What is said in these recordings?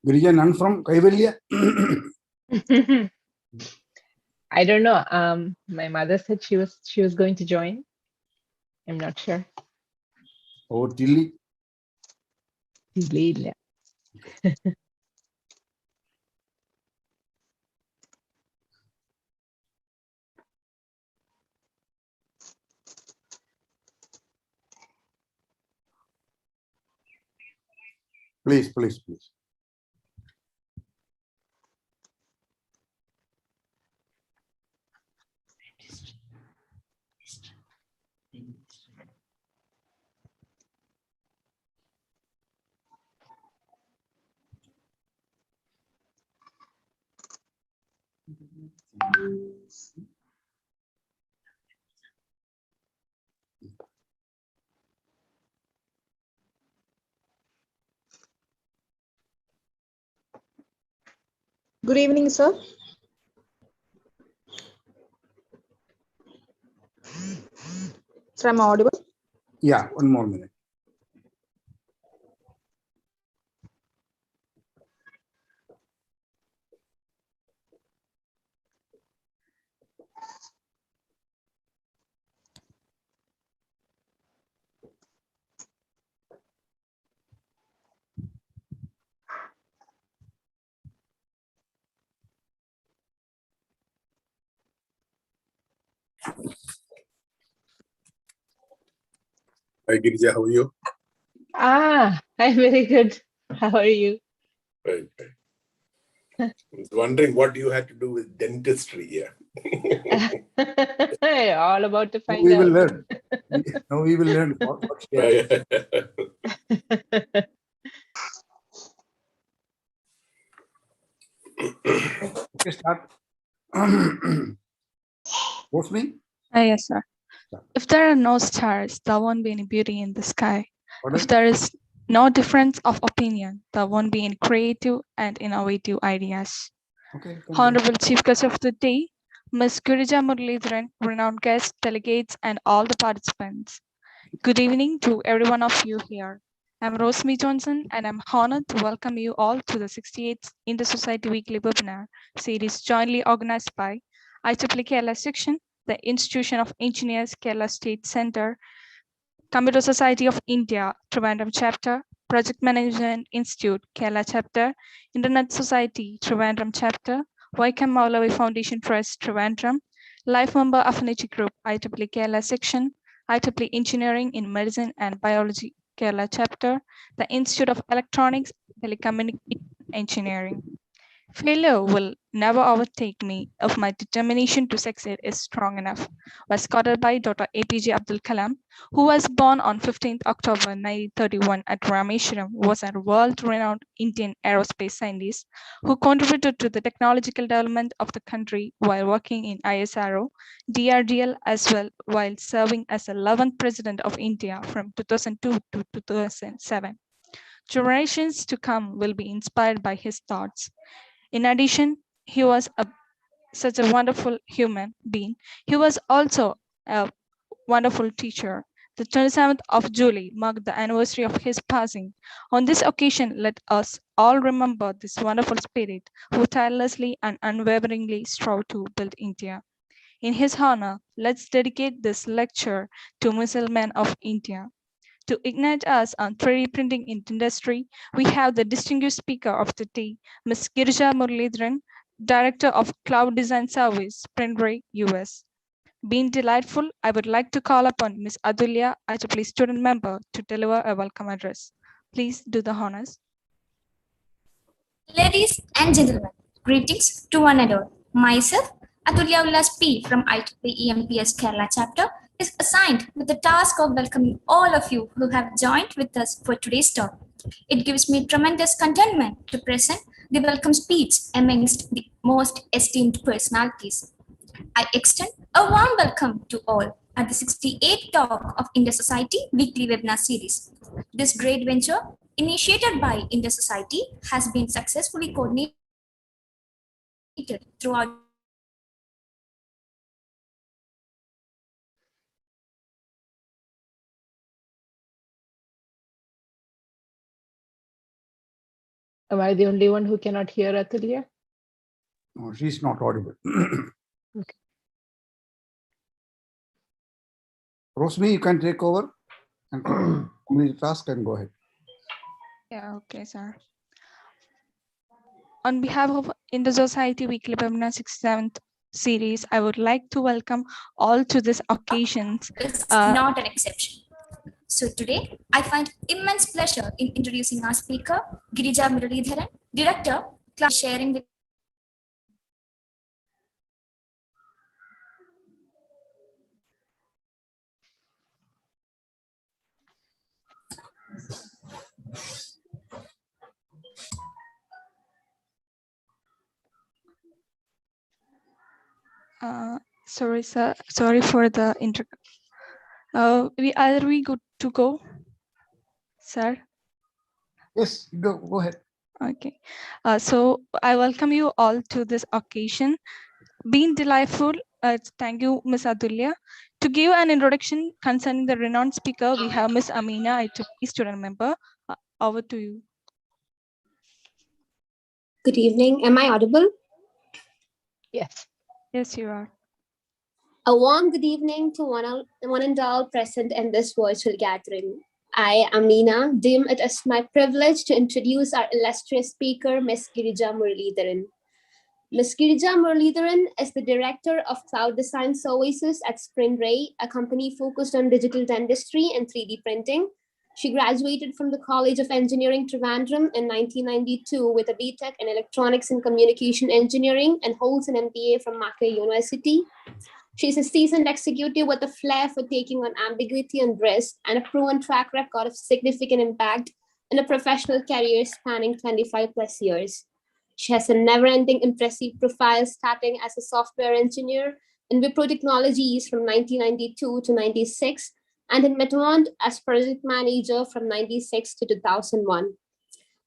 Girija, none from Kaivalya? I don't know. My mother said she was going to join. I'm not sure. Oh, Tilly? Tilly. Please. Good evening, sir. Sir, am I audible? Yeah, one more minute. Hi, Girija, how are you? I'm very good. How are you? Right. I was wondering what you had to do with dentistry here. All about to find We will out. learn. Now we will learn what she has. Okay, start. What's me? Yes, sir. If there are no stars, there won't be any beauty in the sky. Pardon? If there is no difference of opinion, there won't be any creative and innovative ideas. Okay. Honorable Chief Guest of the Day, Ms. Girija Muralidharan, renowned guests, delegates, and all the participants. Good evening to every one of you here. I'm Rosemary Johnson, and I'm honored to welcome you all to the 68th Inter-Society Weekly Webinar series jointly organized by IEEE Kerala Section, the Institution of Engineers Kerala State Center, Computer Society of India, Trivandrum Chapter, Project Management Institute, Kerala Chapter, Internet Society, Trivandrum Chapter, Vaikam Maulavi Foundation Trust, Trivandrum, Life Member Affinity Group, IEEE Kerala Section, IEEE Engineering in Medicine and Biology, Kerala Chapter, the Institute of Electronics, Telecommunication Engineering. Failure will never overtake me if my determination to succeed is strong enough, was quoted by Dr. APJ Abdul Kalam, who was born on 15th October 1931 at Rameswaram, was a world-renowned Indian aerospace scientist who contributed to the technological development of the country while working in ISRO, DRDL as well, while serving as the 11th President of India from 2002 to 2007. Generations to come will be inspired by his thoughts. In addition, he was such a wonderful human being. He was also a wonderful teacher. The 27th of July marked the anniversary of his passing. On this occasion, let us all remember this wonderful spirit who tirelessly and unwaveringly strove to build India. In his honor, let's dedicate this lecture to missile men of India. To ignite us on 3D printing industry, we have the distinguished speaker of the day, Ms. Girija Muralidharan, Director of Cloud Design Service, SprintRay, US. Being delightful, I would like to call upon Ms. Adulya, IEEE student member, to deliver a welcome address. Please do the honors. Ladies and gentlemen, greetings to one and all. Myself, Atulya Ullas P from IEEE EMPS Kerala chapter is assigned with the task of welcoming all of you who have joined with us for today's talk. It gives me tremendous contentment to present the welcome speech amongst the most esteemed personalities. I extend a warm welcome to all at the 68th talk of India Society weekly webinar series. This great venture, initiated by India Society, has been successfully coordinated throughout Am I the only one who cannot hear Atulya? No, she's not audible. Okay. Rosmi, you can take over and complete the task and go ahead. Yeah, okay, sir. On behalf of Indo Society Weekly Webinar 67th series, I would like to welcome all to this occasion. Is not an exception. So today, I find immense pleasure in introducing our speaker, Girija Muralidharan, Director, class sharing with Sorry, sir. Sorry for the intro. Are we good to go, sir? Yes, go ahead. Okay. So I welcome you all to this occasion. Been delightful. Thank you, Ms. Atulya. To give an introduction concerning the renowned speaker, we have Ms. Amina, IEEE student member. Over to you. Good evening. Am I audible? Yes. Yes, you are. A warm good evening to one and all present in this virtual gathering. I, Amina, deem it as my privilege to introduce our illustrious speaker, Ms. Girija Muralidharan. Ms. Girija Muralidharan is the Director of Cloud Design Services at SprintRay, a company focused on digital dentistry and 3D printing. She graduated from the College of Engineering, Trivandrum in 1992 with a BTech in Electronics and Communication Engineering and holds an MBA from Mackay University. She's a seasoned executive with a flair for taking on ambiguity and risk and a proven track record of significant impact in a professional career spanning 25 plus years. She has a never-ending impressive profile starting as a software engineer in Wipro Technologies from 1992 to 96 and in Metamont as project manager from 96 to 2001.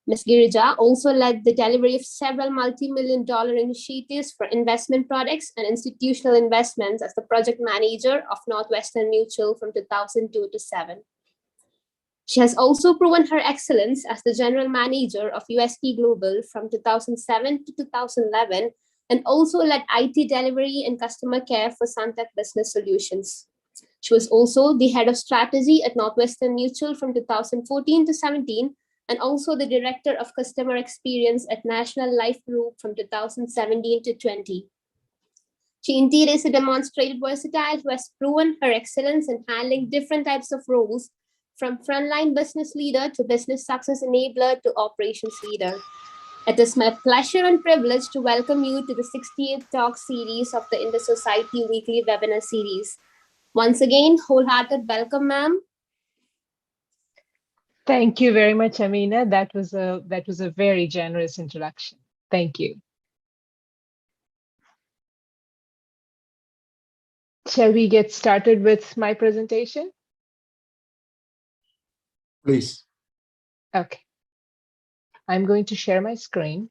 Ms. Girija also led the delivery of several multi-million-dollar initiatives for investment products and institutional investments as the project manager of Northwestern Mutual from 2002 to 7. She has also proven her excellence as the general manager of USP Global from 2007 to 2011 and also led IT delivery and customer care for Suntech Business Solutions. She was also the head of strategy at Northwestern Mutual from 2014 to 17 and also the Director of Customer Experience at National Life Group from 2017 to 20. She indeed is a demonstrated versatile who has proven her excellence in handling different types of roles, from frontline business leader to business success enabler to operations leader. It is my pleasure and privilege to welcome you to the 68th talk series of the Indo Society Weekly Webinar Series. Once again, wholehearted welcome, ma'am. Thank you very much, Amina. That was a very generous introduction. Thank you. Shall we get started with my presentation? Please. Okay. I'm going to share my screen.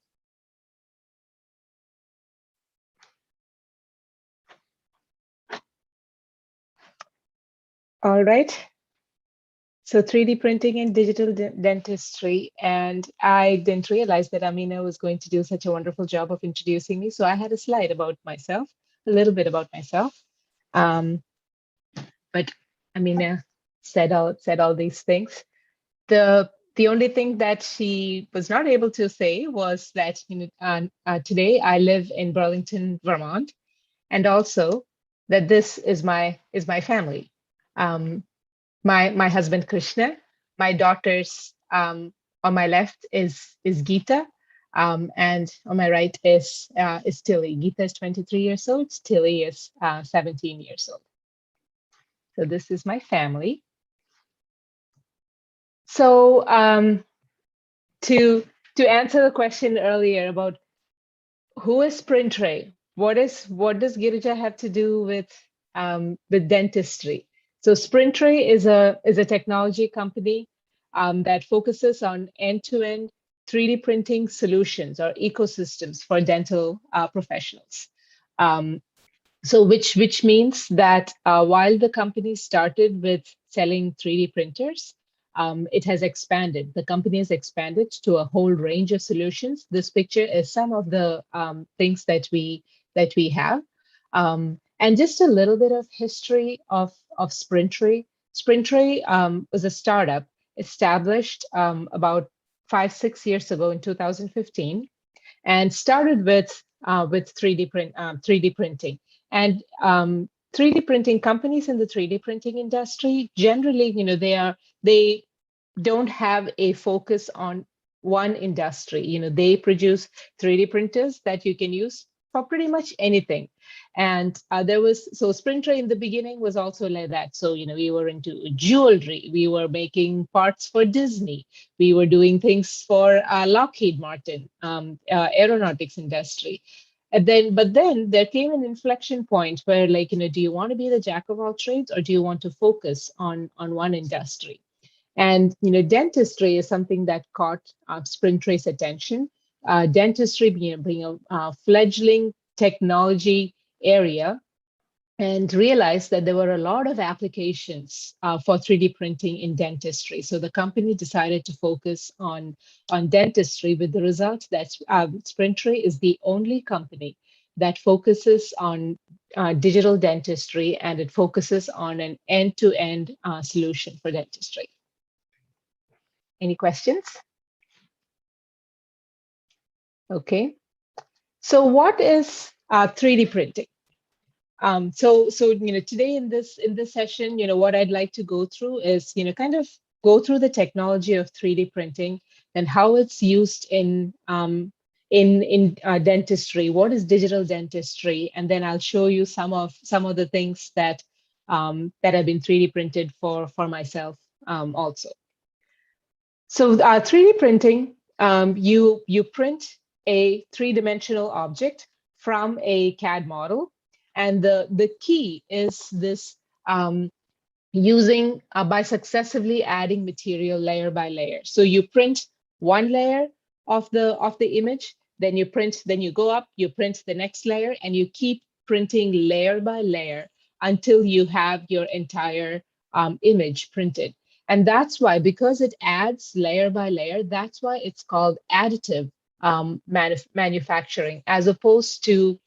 All right. So 3D printing and digital dentistry. And I didn't realize that Amina was going to do such a wonderful job of introducing me. So I had a slide about myself, a little bit about myself. But Amina said all these things. The only thing that she was not able to say was that today I live in Burlington, Vermont, and also that this is my family. My husband Krishna, my daughters on my left is Geeta, and on my right is Tilly. Geeta is 23 years old. Tilly is 17 years old. So this is my family. So to answer the question earlier about who is SprintRay, what does Girija have to do with dentistry? So SprintRay is a technology company that focuses on end-to-end 3D printing solutions or ecosystems for dental professionals. So which means that while the company started with selling 3D printers, it has expanded. The company has expanded to a whole range of solutions. This picture is some of the things that we have. And just a little bit of history of SprintRay. SprintRay was a startup established about 5-6 years ago in 2015, and started with 3D printing. And 3D printing companies in the 3D printing industry generally, they don't have a focus on one industry. They produce 3D printers that you can use for pretty much anything. And so SprintRay in the beginning was also like that. So, we were into jewelry, we were making parts for Disney, we were doing things for Lockheed Martin, aeronautics industry. But then there came an inflection point where, do you want to be the jack of all trades, or do you want to focus on one industry? And dentistry is something that caught SprintRay's attention. Dentistry being a fledgling technology area, and realized that there were a lot of applications for 3D printing in dentistry. So the company decided to focus on dentistry, with the result that SprintRay is the only company that focuses on digital dentistry, and it focuses on an end-to-end solution for dentistry. Any questions? Okay. So what is 3D printing? So today in this session, what I'd like to go through is kind of go through the technology of 3D printing and how it's used in dentistry. What is digital dentistry? And then I'll show you some of the things that have been 3D printed for myself also. So 3D printing, you print a three-dimensional object from a CAD model. And the key is this using by successively adding material layer by layer. So you print one layer of the image, then you go up, you print the next layer, and you keep printing layer by layer until you have your entire image printed. And that's why, because it adds layer by layer, that's why it's called additive manufacturing, as opposed to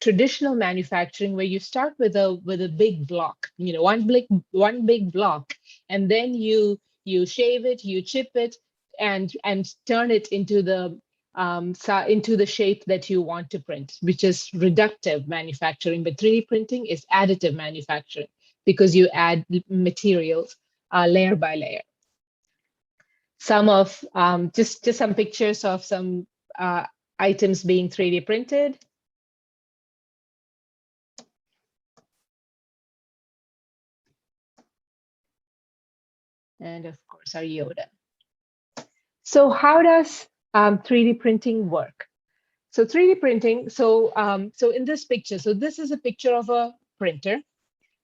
traditional manufacturing, where you start with a big block, one big block, and then you shave it, you chip it, and turn it into the shape that you want to print, which is reductive manufacturing. But 3D printing is additive manufacturing, because you add materials layer by layer. Some of just some pictures of some items being 3D printed. And of course, our Yoda. So how does 3D printing work? So 3D printing, so in this picture, so this is a picture of a printer,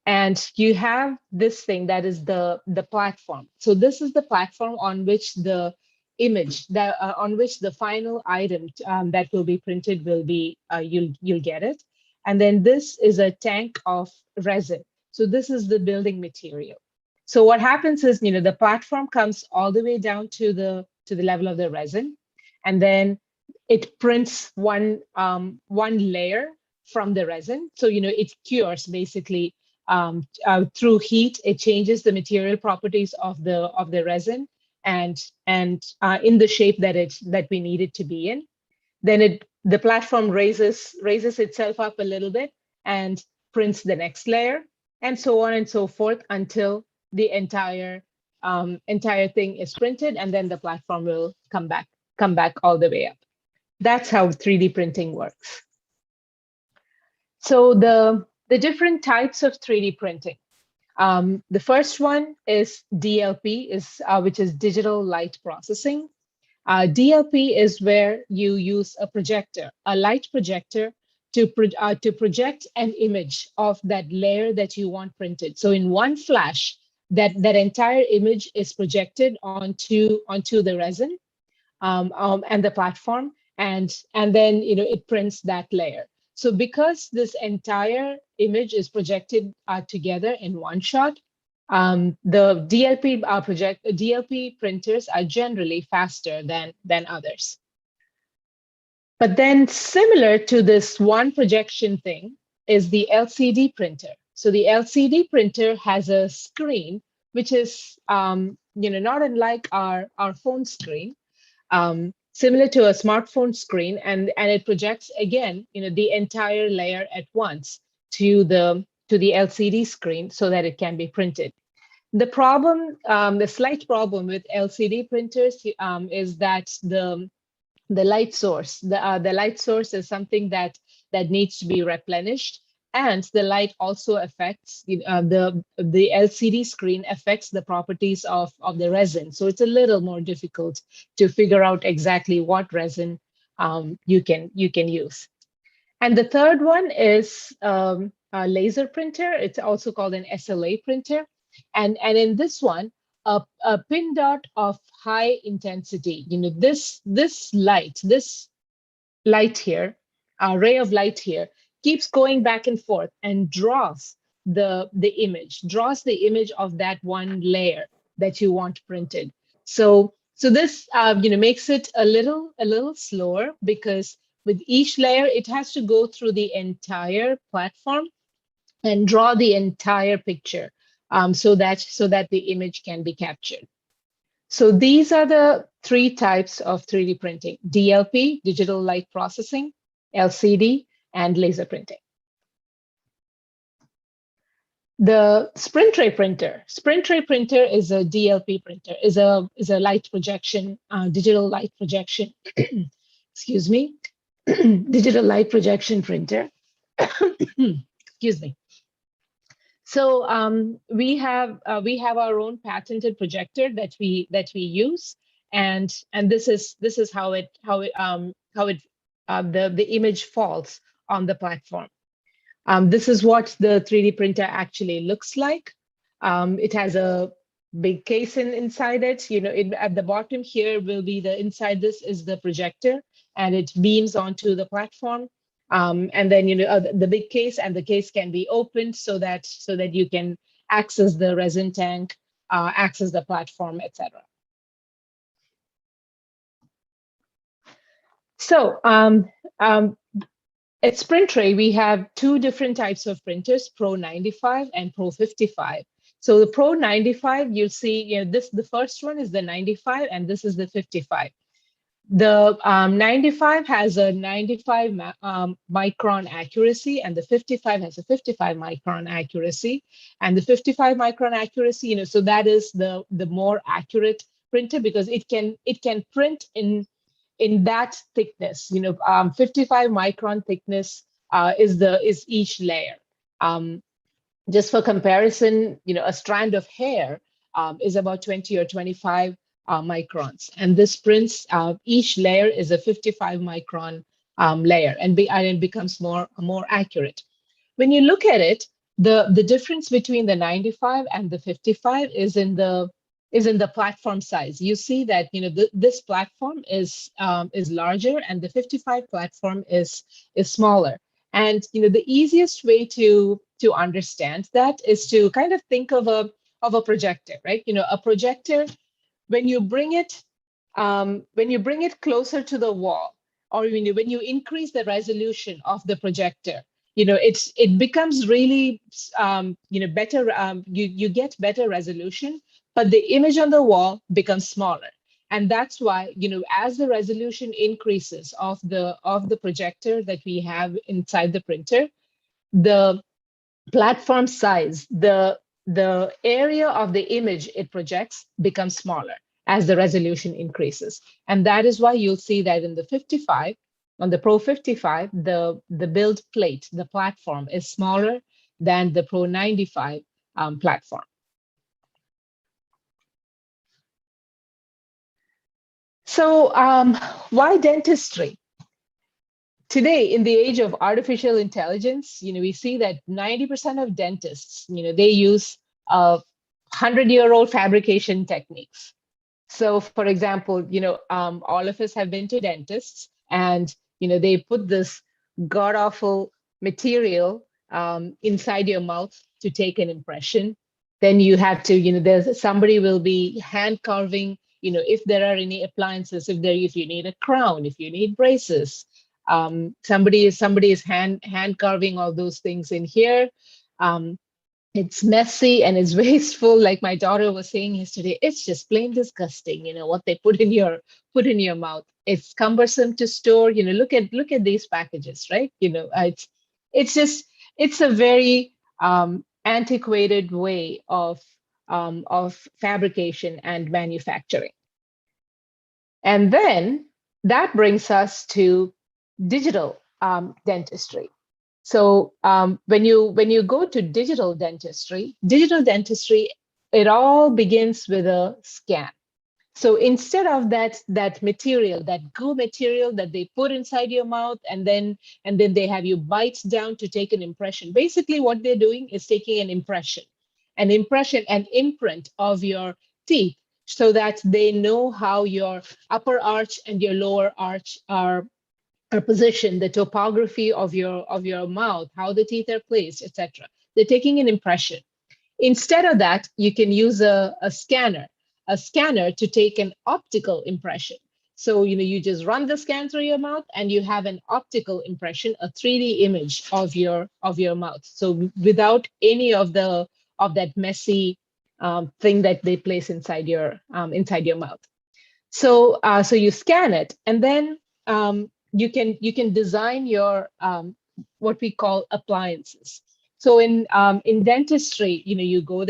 and you have this thing that is the platform. So this is the platform on which the image, on which the final item that will be printed will be, you'll get it. And then this is a tank of resin. So this is the building material. So what happens is, the platform comes all the way down to the level of the resin, and then it prints one layer from the resin. So it cures basically through heat. It changes the material properties of the resin and in the shape that we need it to be in. Then the platform raises itself up a little bit and prints the next layer, and so on and so forth, until the entire thing is printed, and then the platform will come back all the way up. That's how 3D printing works. So the different types of 3D printing. The first one is DLP, which is digital light processing. DLP is where you use a light projector, to project an image of that layer that you want printed. So in one flash, that entire image is projected onto the resin and the platform, and then it prints that layer. So because this entire image is projected together in one shot, The DLP printers are generally faster than others. But then similar to this one projection thing is the LCD printer. So the LCD printer has a screen, which is, not unlike our phone screen, similar to a smartphone screen, and it projects again, the entire layer at once to the LCD screen so that it can be printed. The problem, the slight problem with LCD printers is that the light source, the light source is something that needs to be replenished, and the light also affects the LCD screen affects the properties of the resin. So it's a little more difficult to figure out exactly what resin you can use. And the third one is a laser printer. It's also called an SLA printer. And in this one, a pin dot of high intensity, this light here, a ray of light here, keeps going back and forth and draws the image of that one layer that you want printed. So this makes it a little slower, because with each layer it has to go through the entire platform and draw the entire picture, so that the image can be captured. So these are the three types of 3D printing: DLP, digital light processing, LCD, and laser printing. The SprintRay printer. SprintRay printer is a DLP printer, is a light projection, digital light projection, excuse me, digital light projection printer. Excuse me. So we have our own patented projector that we use, and this is how the image falls on the platform. This is what the 3D printer actually looks like. It has a big case inside it. At the bottom here will be inside this is the projector, and it beams onto the platform. And then the big case, and the case can be opened so that you can access the resin tank, access the platform, etc. So at SprintRay, we have two different types of printers: Pro 95 and Pro 55. So the Pro 95, you'll see, the first one is the 95, and this is the 55. The 95 has a 95 micron accuracy, and the 55 has a 55 micron accuracy. And the 55 micron accuracy, so that is the more accurate printer, because it can print in that thickness. 55 micron thickness is each layer. Just for comparison, a strand of hair is about 20 or 25 microns, and this prints, each layer is a 55 micron layer, and it becomes more accurate. When you look at it, the difference between the 95 and the 55 is in the platform size. You see that this platform is larger, and the 55 platform is smaller. And the easiest way to understand that is to kind of think of a projector, right? A projector, when you bring it closer to the wall, or when you increase the resolution of the projector, it becomes really better. You get better resolution, but the image on the wall becomes smaller. And that's why, as the resolution increases of the projector that we have inside the printer, the platform size, the area of the image it projects becomes smaller as the resolution increases. And that is why you'll see that in the 55, on the Pro 55, the build plate, the platform, is smaller than the Pro 95 platform. So why dentistry? Today, in the age of artificial intelligence, we see that 90% of dentists, they use 100-year-old fabrication techniques. So, for example, all of us have been to dentists, and they put this god-awful material inside your mouth to take an impression. Then you have to, there's somebody will be hand carving, if there are any appliances, if you need a crown, if you need braces, somebody is hand carving all those things in here. It's messy and it's wasteful. Like my daughter was saying yesterday, it's just plain disgusting, what they put in your mouth. It's cumbersome to store. Look at these packages, right? It's a very antiquated way of fabrication and manufacturing. And then that brings us to digital dentistry. So when you go to digital dentistry, it all begins with a scan. So instead of that material, that goo material that they put inside your mouth, and then they have you bite down to take an impression. Basically, what they're doing is taking an imprint of your teeth, so that they know how your upper arch and your lower arch are positioned, the topography of your mouth, how the teeth are placed, etc. They're taking an impression. Instead of that, you can use a scanner to take an optical impression. So you just run the scan through your mouth, and you have an optical impression, a 3D image of your mouth. So without any of that messy thing that they place inside your mouth. So you scan it, and then you can design your what we call appliances. So in dentistry, you go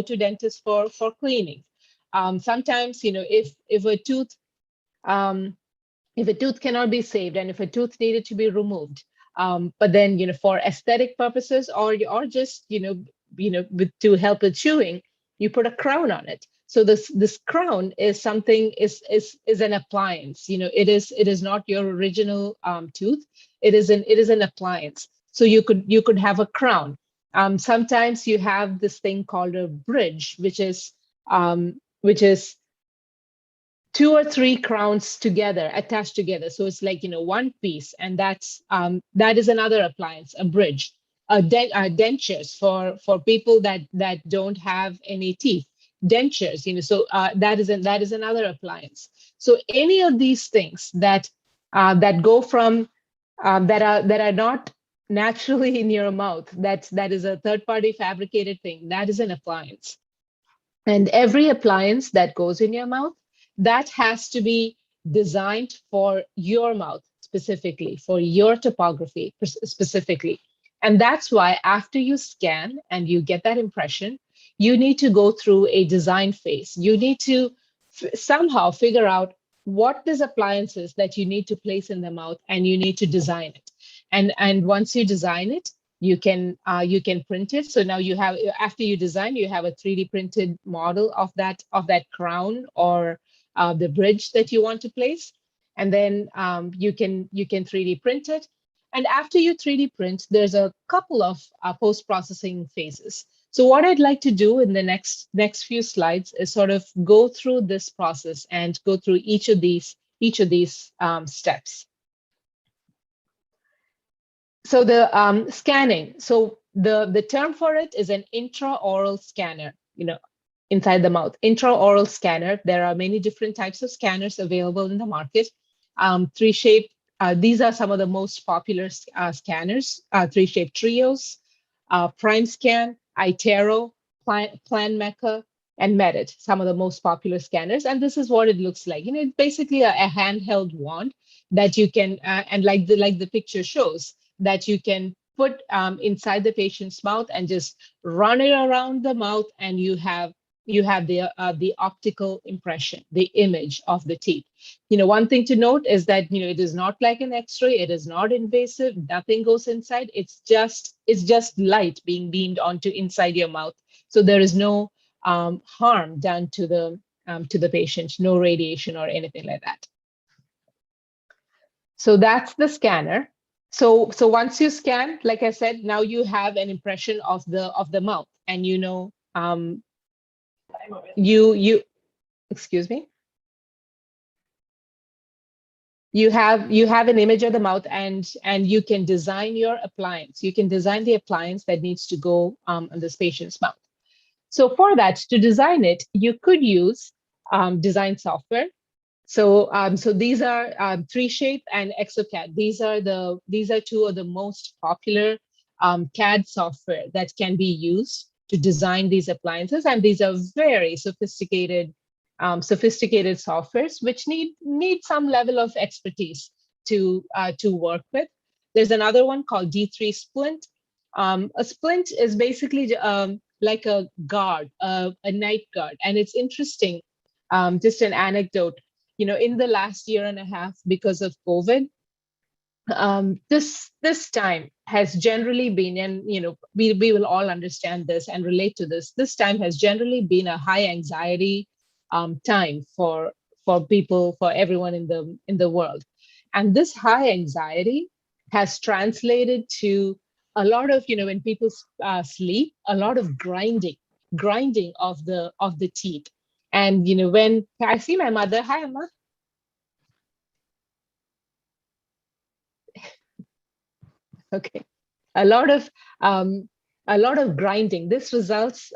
to dentists for cleaning. Sometimes, if a tooth cannot be saved, and if a tooth needed to be removed, but then for aesthetic purposes, or just to help with chewing, you put a crown on it. So this crown is something is an appliance. It is not your original tooth. It is an appliance. So you could have a crown. Sometimes you have this thing called a bridge, which is 2 or 3 crowns together, attached together. So it's like, one piece, and that is another appliance, a bridge. Dentures for people that don't have any teeth, dentures, so that is another appliance. So any of these things that go from that are not naturally in your mouth, that is a third-party fabricated thing, that is an appliance. And every appliance that goes in your mouth, that has to be designed for your mouth specifically, for your topography specifically. And that's why after you scan and you get that impression, you need to go through a design phase. You need to somehow figure out what these appliances that you need to place in the mouth, and you need to design it. And once you design it, you can print it. So now you have, after you design, you have a 3D printed model of that crown or the bridge that you want to place. And then you can 3D print it. And after you 3D print, there's a couple of post-processing phases. So what I'd like to do in the next few slides is sort of go through this process and go through each of these steps. So the scanning. So the term for it is an intraoral scanner. Inside the mouth, intraoral scanner. There are many different types of scanners available in the market. 3Shape. These are some of the most popular scanners. 3Shape Trios, PrimeScan, iTero, PlanMecca, and Medit, some of the most popular scanners. And this is what it looks like. It's basically a handheld wand that you can, and like the picture shows, that you can put inside the patient's mouth and just run it around the mouth, and you have the optical impression, the image of the teeth. One thing to note is that it is not like an X-ray. It is not invasive. Nothing goes inside. It's just light being beamed onto inside your mouth. So there is no harm done to the patient, no radiation or anything like that. So that's the scanner. So once you scan, like I said, now you have an impression of the mouth, and excuse me. You have an image of the mouth, and you can design your appliance. You can design the appliance that needs to go on this patient's mouth. So for that, to design it, you could use design software. So so these are 3Shape and ExoCAD. These are two of the most popular CAD software that can be used to design these appliances, and these are very sophisticated softwares which need some level of expertise to work with. There's another one called D3 Splint. A splint is basically like a guard, a night guard, and it's interesting. Just an anecdote, in the last year and a half, because of COVID, this time has generally been, and we will all understand this and relate to this. This time has generally been a high anxiety time for people, for everyone in the world, and this high anxiety has translated to a lot of, when people sleep, a lot of grinding of the teeth. And when I see my mother, hi Amma. Okay, a lot of grinding. This results,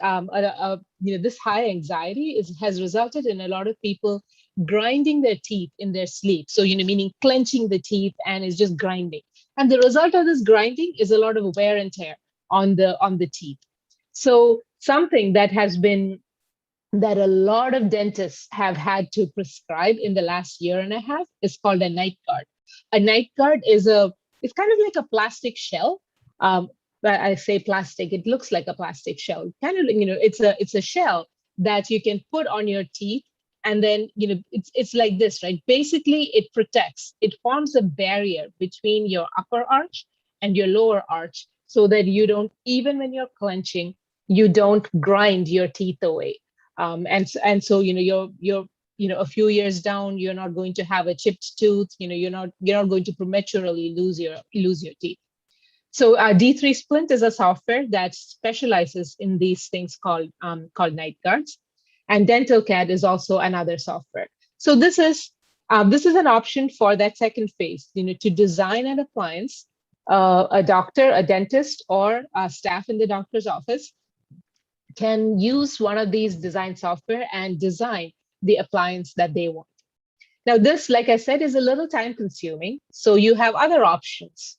this high anxiety has resulted in a lot of people grinding their teeth in their sleep. So, meaning clenching the teeth, and is just grinding. And the result of this grinding is a lot of wear and tear on the teeth. So something that a lot of dentists have had to prescribe in the last year and a half is called a night guard. A night guard it's kind of like a plastic shell. But I say plastic, it looks like a plastic shell. Kind of, it's a shell that you can put on your teeth, and then it's like this, right? Basically, it protects. It forms a barrier between your upper arch and your lower arch, so that you don't, even when you're clenching, you don't grind your teeth away. And so you're a few years down, you're not going to have a chipped tooth. You're not going to prematurely lose your teeth. So D3 Splint is a software that specializes in these things called night guards, and DentalCAD is also another software. So this is an option for that second phase, to design an appliance. A doctor, a dentist, or staff in the doctor's office can use one of these design software and design the appliance that they want. Now, this, like I said, is a little time consuming. So you have other options.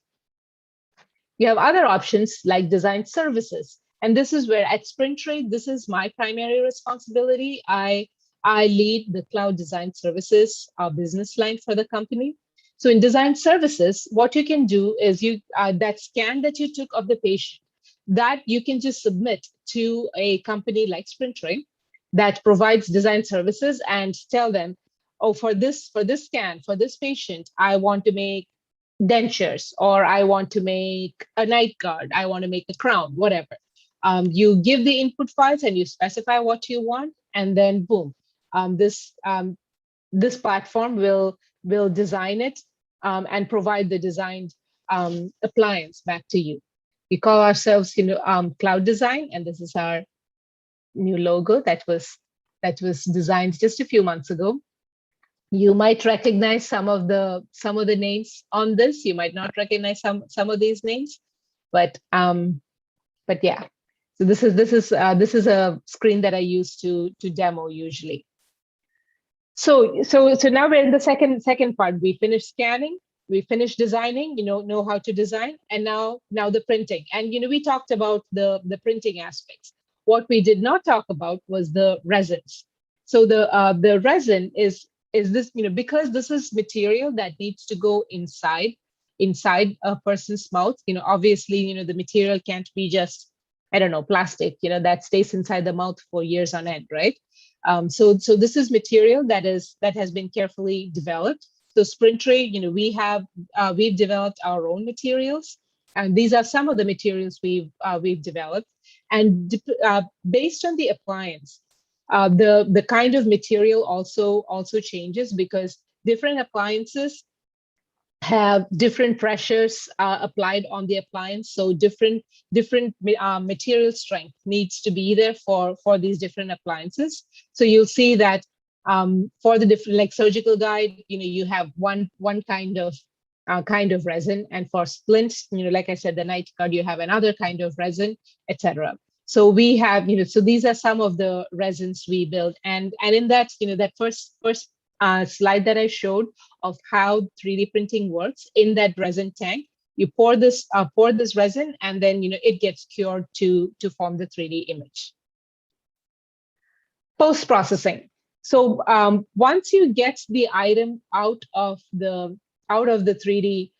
You have other options like design services. And this is where at SprintRay, this is my primary responsibility. I lead the cloud design services business line for the company. So in design services, what you can do is that scan that you took of the patient, that you can just submit to a company like SprintRay that provides design services, and tell them, oh, for this scan, for this patient, I want to make dentures, or I want to make a night guard, I want to make a crown, whatever. You give the input files and you specify what you want, and then boom, this platform will design it and provide the designed appliance back to you. We call ourselves, Cloud Design, and this is our new logo that was designed just a few months ago. You might recognize some of the names on this. You might not recognize some of these names, but yeah. So this is a screen that I use to demo usually. So now we're in the second part. We finished scanning, we finished designing, know how to design, and now the printing. And we talked about the printing aspects. What we did not talk about was the resins. So the resin is this, because this is material that needs to go inside a person's mouth. Obviously, the material can't be just, I don't know, plastic, that stays inside the mouth for years on end, right? So this is material that has been carefully developed. So SprintRay, we've developed our own materials, and these are some of the materials we've developed. And based on the appliance, the kind of material also changes, because different appliances have different pressures applied on the appliance. So different material strength needs to be there for these different appliances. So you'll see that for the different, like surgical guide, you have one kind of resin, and for splints, like I said, the night guard, you have another kind of resin, etc. So we have, so these are some of the resins we build. And in that, that first slide that I showed of how 3D printing works, in that resin tank, you pour this resin, and then it gets cured to form the 3D image. Post processing. So once you get the item out of the 3D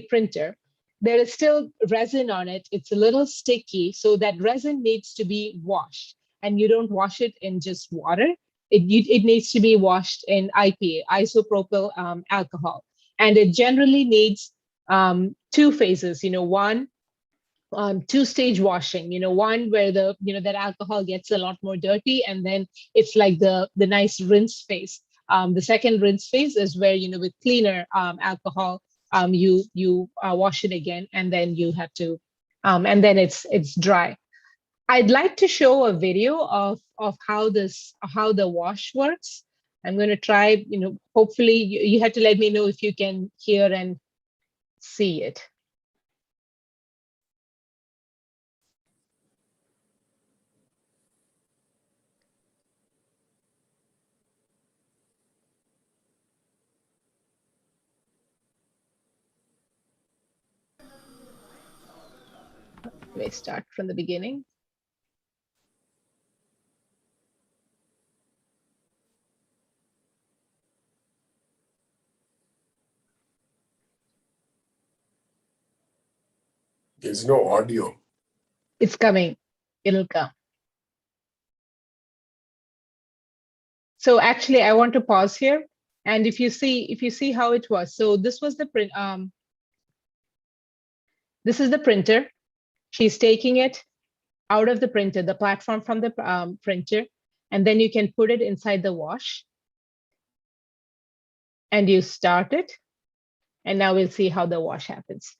printer, there is still resin on it. It's a little sticky, so that resin needs to be washed, and you don't wash it in just water. It needs to be washed in IPA, isopropyl alcohol, and it generally needs 2 phases. One, two-stage washing. One where that alcohol gets a lot more dirty, and then it's like the nice rinse phase. The second rinse phase is where with cleaner alcohol, you wash it again, and then you have to, and then it's dry. I'd like to show a video of how the wash works. I'm going to try. Hopefully you have to let me know if you can hear and see it. Let me start from the beginning. There's no audio. It's coming. It'll come. So actually, I want to pause here. And if you see how it was, so this was the print. This is the printer. She's taking it out of the printer, the platform from the printer, and then you can put it inside the wash. And you start it. And now we'll see how the wash happens.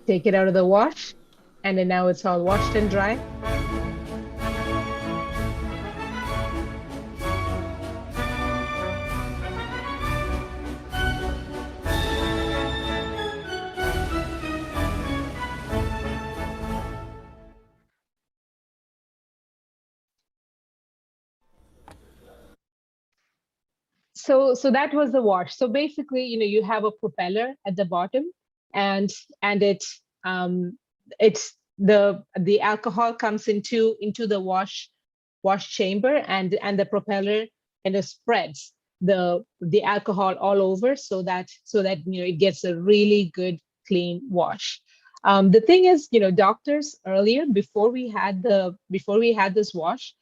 Take it out of the wash, and then now it's all washed and dry. So that was the wash. So basically, you have a propeller at the bottom, and it's the alcohol comes into the wash chamber, and the propeller kind of spreads the alcohol all over, so that it gets a really good clean wash. The thing is, doctors earlier, before we had this wash,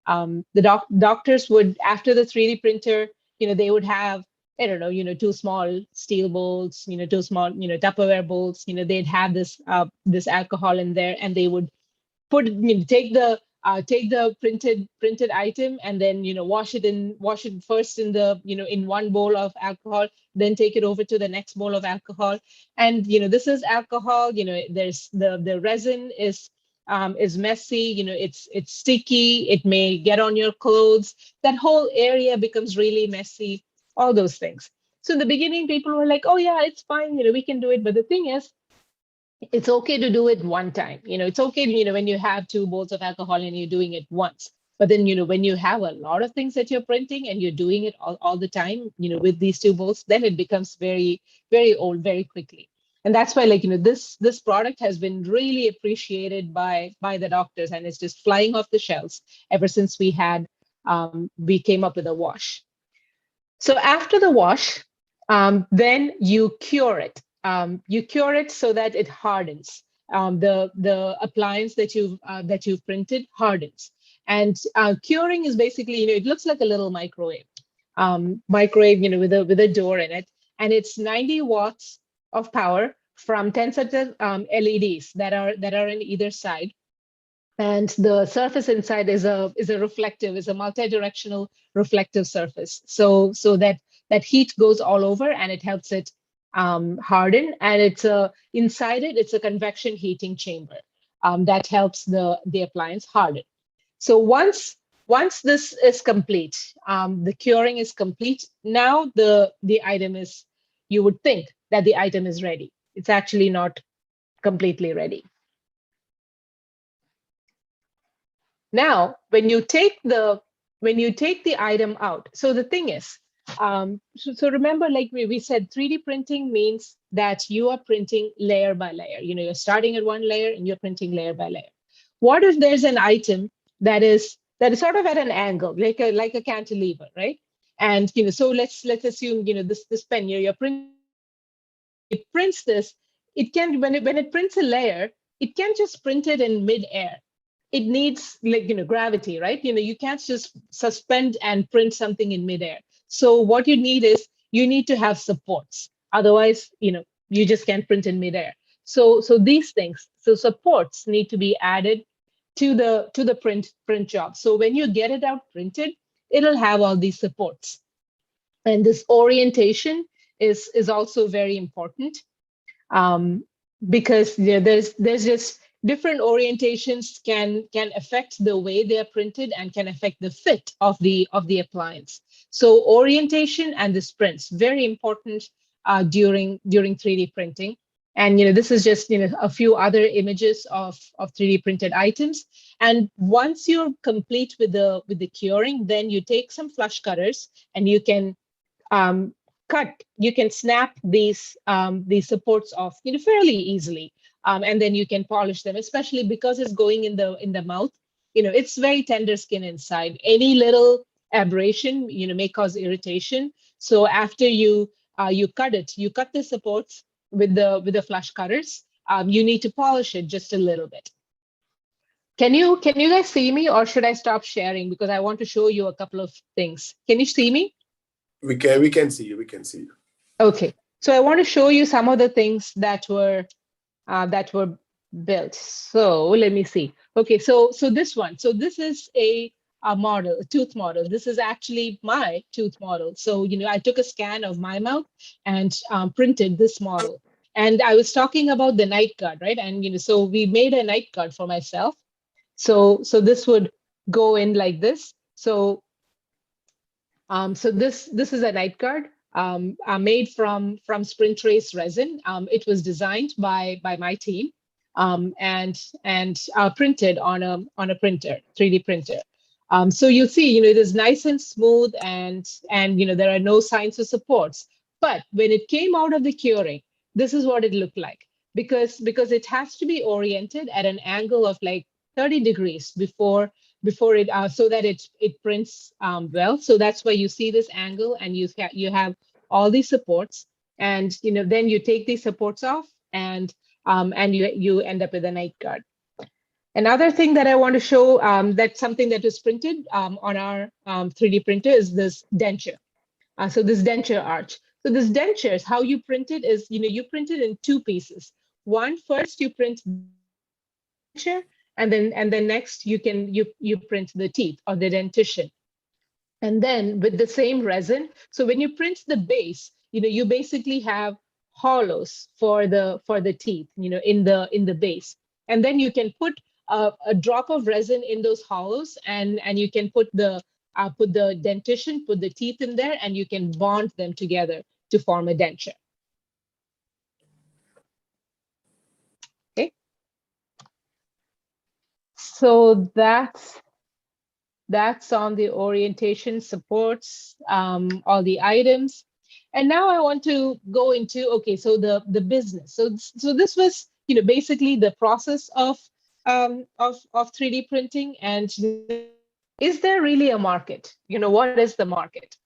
the doctors would, after the 3D printer, they would have, I don't know, 2 small steel bowls, 2 small, Tupperware bowls, they'd have this alcohol in there, and they would take the printed item, and then wash it first in the in one bowl of alcohol, then take it over to the next bowl of alcohol. And this is alcohol, there's the resin is messy, it's sticky, it may get on your clothes, that whole area becomes really messy, all those things. So in the beginning, people were like, oh yeah, it's fine, we can do it. But the thing is, it's okay to do it one time. It's okay, when you have 2 bowls of alcohol and you're doing it once. But then, when you have a lot of things that you're printing and you're doing it all the time, with these 2 bowls, then it becomes very, very old very quickly. And that's why, this product has been really appreciated by the doctors, and it's just flying off the shelves ever since we came up with a wash. So after the wash, then you cure it. you cure it so that it hardens. The appliance that you've printed hardens. And curing is basically, it looks like a little microwave, with a door in it, and it's 90 watts of power from 10 sets of LEDs that are in either side. And the surface inside is a multi-directional reflective surface, so that heat goes all over and it helps it harden. And inside it's a convection heating chamber that helps the appliance harden. So once this is complete, the curing is complete. Now the item is, you would think that the item is ready. It's actually not completely ready. Now, when you take the item out, so the thing is, so remember, like we said, 3D printing means that you are printing layer by layer. You're starting at one layer and you're printing layer by layer. What if there's an item that is sort of at an angle, like a cantilever, right? And so let's assume this pen here, you're printing. It prints this. It can, when it prints a layer, it can't just print it in mid-air. It needs, like, gravity, right? You can't just suspend and print something in midair. So what you need to have supports. Otherwise, you just can't print in midair. So these things, so supports need to be added to the print job. So when you get it out printed, it'll have all these supports. And this orientation is also very important, because there's just different orientations can affect the way they are printed and can affect the fit of the appliance. So orientation and the sprints, very important during 3D printing. And this is just a few other images of 3D printed items. And once you're complete with the curing, then you take some flush cutters and you can you can snap these supports off fairly easily. And then you can polish them, especially because it's going in the mouth. It's very tender skin inside. Any little aberration, may cause irritation. So after you cut the supports with the flush cutters, you need to polish it just a little bit. Can you guys see me, or should I stop sharing, because I want to show you a couple of things? Can you see me? We can see you. We can see you. Okay, so I want to show you some of the things that were built. So let me see. Okay, so this one. So this is a model, a tooth model. This is actually my tooth model. So I took a scan of my mouth and printed this model. And I was talking about the night guard, right? And so we made a night guard for myself. So this would go in like this. So this is a night guard made from SprintRay's resin. It was designed by my team and printed on a printer, 3D printer. So you see, it is nice and smooth, and there are no signs of supports. But when it came out of the curing, this is what it looked like, because it has to be oriented at an angle of like 30 degrees before it so that it prints well. So that's why you see this angle, and you have all these supports, and then you take these supports off, and you end up with a night guard. Another thing that I want to show, that's something that was printed on our 3D printer, is this denture. So this denture arch. So this denture is how you print it is, you print it in two pieces. First you print denture, and then next you print the teeth or the dentition. And then with the same resin, so when you print the base, you basically have hollows for the teeth, in the base. And then you can put a drop of resin in those hollows, and you can put the dentition, put the teeth in there, and you can bond them together to form a denture. Okay. So that's on the orientation, supports, all the items. And now I want to go into, okay, so the business. So this was, basically the process of 3D printing. And is there really a market? What is the market?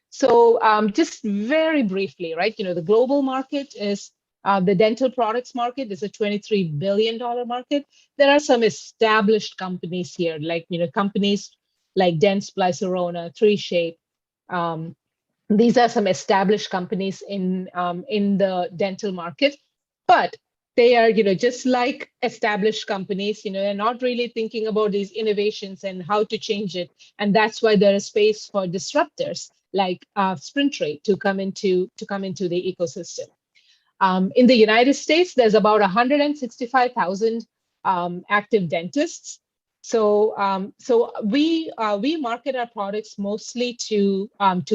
So just very briefly, right? The global market is The dental products market is a $23 billion market. There are some established companies here, like companies like Dentsply Sirona, 3Shape. These are some established companies in the dental market, but they are just like established companies. They're not really thinking about these innovations and how to change it, and that's why there is space for disruptors like SprintRay to come into the ecosystem. In the United States, there's about 165,000 active dentists. So we market our products mostly to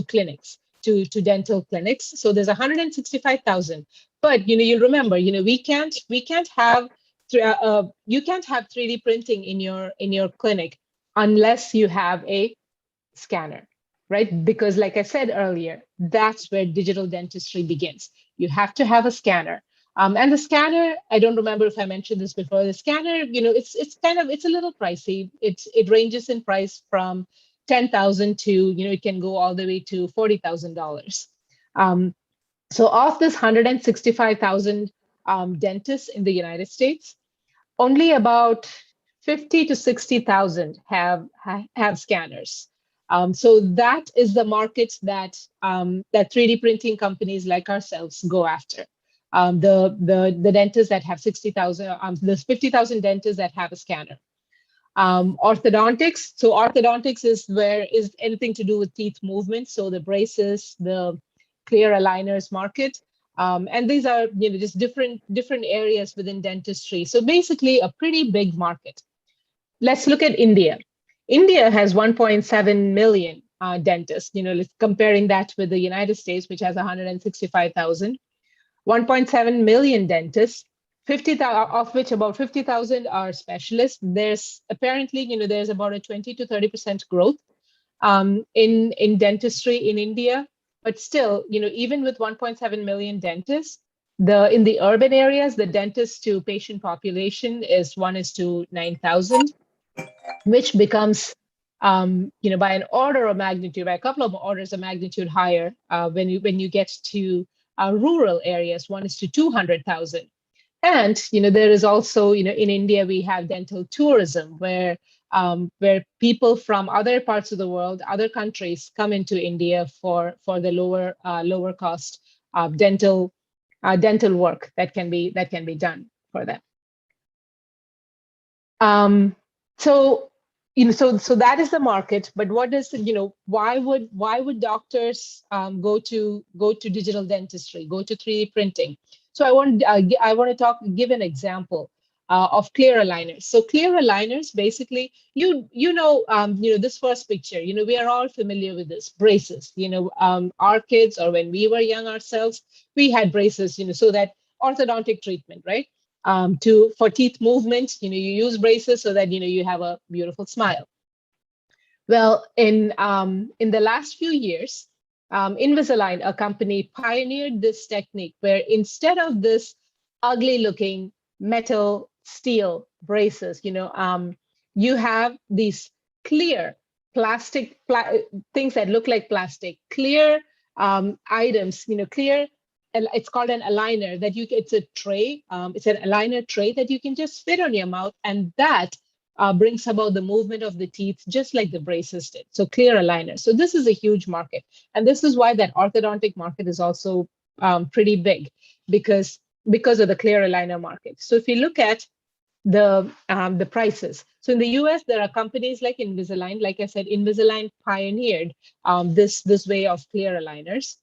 clinics, to dental clinics. So there's 165,000. But you'll remember, we can't have you can't have 3D printing in your clinic unless you have a scanner, right? Because like I said earlier, that's where digital dentistry begins. You have to have a scanner. And the scanner, I don't remember if I mentioned this before, the scanner, it's a little pricey. It ranges in price from $10,000 to, it can go all the way to $40,000. So of this 165,000 dentists in the United States, only about 50 to 60,000 have scanners. So that is the market that 3D printing companies like ourselves go after. The dentists that have 60,000, there's 50,000 dentists that have a scanner. Orthodontics. So orthodontics is anything to do with teeth movement. So the braces, the clear aligners market. And these are just different areas within dentistry. So basically a pretty big market. Let's look at India. India has 1.7 million dentists. Comparing that with the United States, which has 165,000. 1.7 million dentists, 50,000 of which about 50,000 are specialists. There's apparently, there's about a 20 to 30% growth in dentistry in India. But still, even with 1.7 million dentists, in the urban areas, the dentist to patient population is 1:9,000, which becomes, by an order of magnitude, by a couple of orders of magnitude higher when you get to rural areas, 1:200,000. And there is also, in India, we have dental tourism, where people from other parts of the world, other countries, come into India for the lower cost dental work that can be done for them. So that is the market. But what is why would doctors go to digital dentistry, go to 3D printing? So I want to give an example of clear aligners. So clear aligners, basically, this first picture, we are all familiar with this, braces. Our kids, or when we were young ourselves, we had braces, so that orthodontic treatment, right? For teeth movement, you use braces so that you have a beautiful smile. Well, in the last few years, Invisalign, a company, pioneered this technique where instead of this ugly looking metal steel braces, you have these clear plastic things that look like plastic, clear items, clear. It's called an aligner it's a tray. It's an aligner tray that you can just fit on your mouth, and that brings about the movement of the teeth just like the braces did. So clear aligners. So this is a huge market. And this is why that orthodontic market is also pretty big, because of the clear aligner market. So if you look at the prices. So in the US, there are companies like Invisalign. Like I said, Invisalign pioneered this way of clear aligners.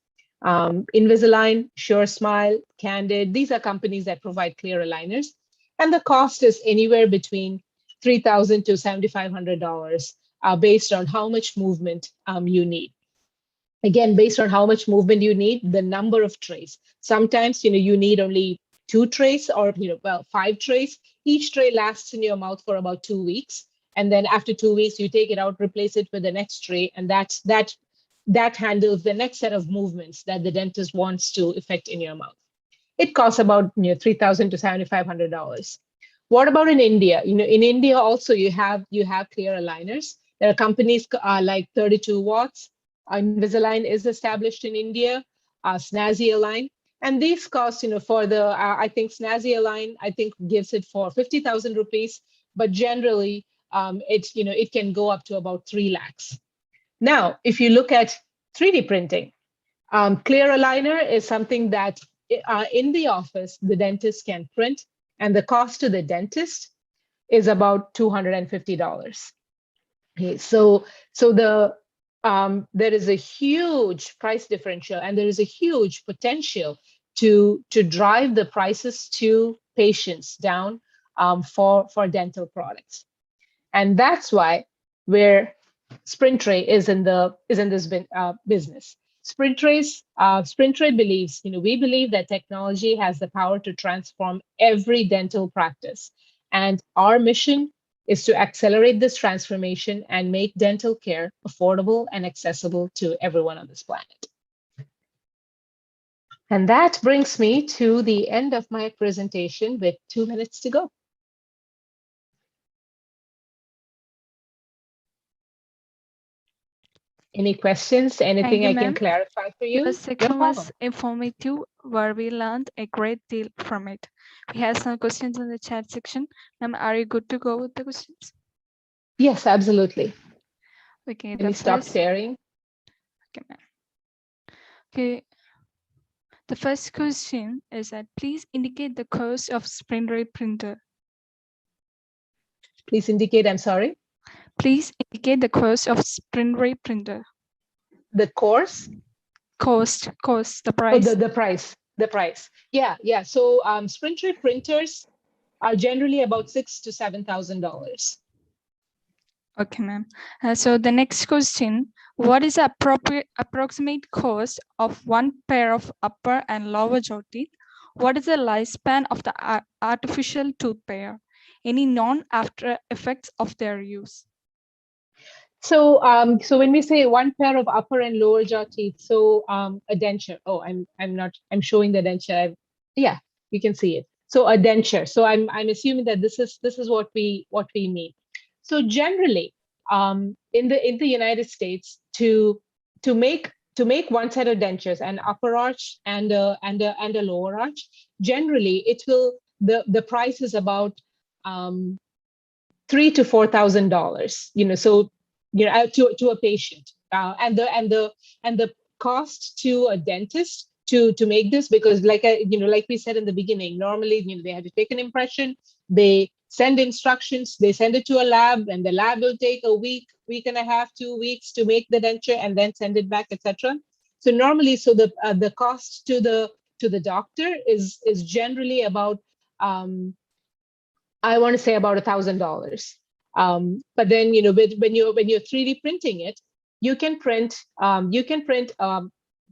Invisalign, Sure Smile, Candid, these are companies that provide clear aligners. And the cost is anywhere between $3,000 to $7,500 based on how much movement you need. Again, based on how much movement you need, the number of trays. Sometimes, you need only 2 trays or, 5 trays. Each tray lasts in your mouth for about 2 weeks. And then after 2 weeks, you take it out, replace it with the next tray. And that handles the next set of movements that the dentist wants to effect in your mouth. It costs about $3,000 to $7,500. What about in India? In India also you have clear aligners. There are companies like 32 Watts. Invisalign is established in India. Snazzy Align, And these costs, for the, I think Snazzy Align, I think gives it for 50,000 rupees, but generally it can go up to about 3 lakhs. Now, if you look at 3D printing, clear aligner is something that in the office, the dentist can print, and the cost to the dentist is about $250. Okay, so there is a huge price differential, and there is a huge potential to drive the prices to patients down for dental products, and that's why SprintRay is in this business. SprintRay believes, we believe that technology has the power to transform every dental practice, and our mission is to accelerate this transformation and make dental care affordable and accessible to everyone on this planet. And that brings me to the end of my presentation with 2 minutes to go. Any questions? Anything you, I can ma'am. clarify for you? The section No was problem. informative, where we learned a great deal from it. We have some questions in the chat section. Ma'am, are you good to go with the questions? Yes, absolutely. Okay, Let me stop sharing. Okay, ma'am. Okay. The first question is that please indicate the cost of SprintRay printer. Please indicate, I'm sorry. Please indicate the cost of SprintRay printer. The course? Cost, the price. Oh, the price. Yeah. So SprintRay printers are generally about $6,000 to $7,000. Okay, ma'am. So the next question, what is the approximate cost of one pair of upper and lower jaw teeth? What is the lifespan of the artificial tooth pair? Any known after effects of their use? So when we say one pair of upper and lower jaw teeth, so a denture. Oh, I'm showing the denture. Yeah, you can see it. So a denture. So I'm assuming that this is what we mean. So generally, in the United States, to make one set of dentures, an upper arch and a lower arch, generally the price is about $3,000 to $4,000. So to a patient, and the cost to a dentist to make this, because like we said in the beginning, normally they have to take an impression, they send instructions, they send it to a lab, and the lab will take a week and a half, 2 weeks to make the denture and then send it back, etc. So normally, the cost to the doctor is generally about I want to say about $1,000. But then when you're 3D printing it, you can print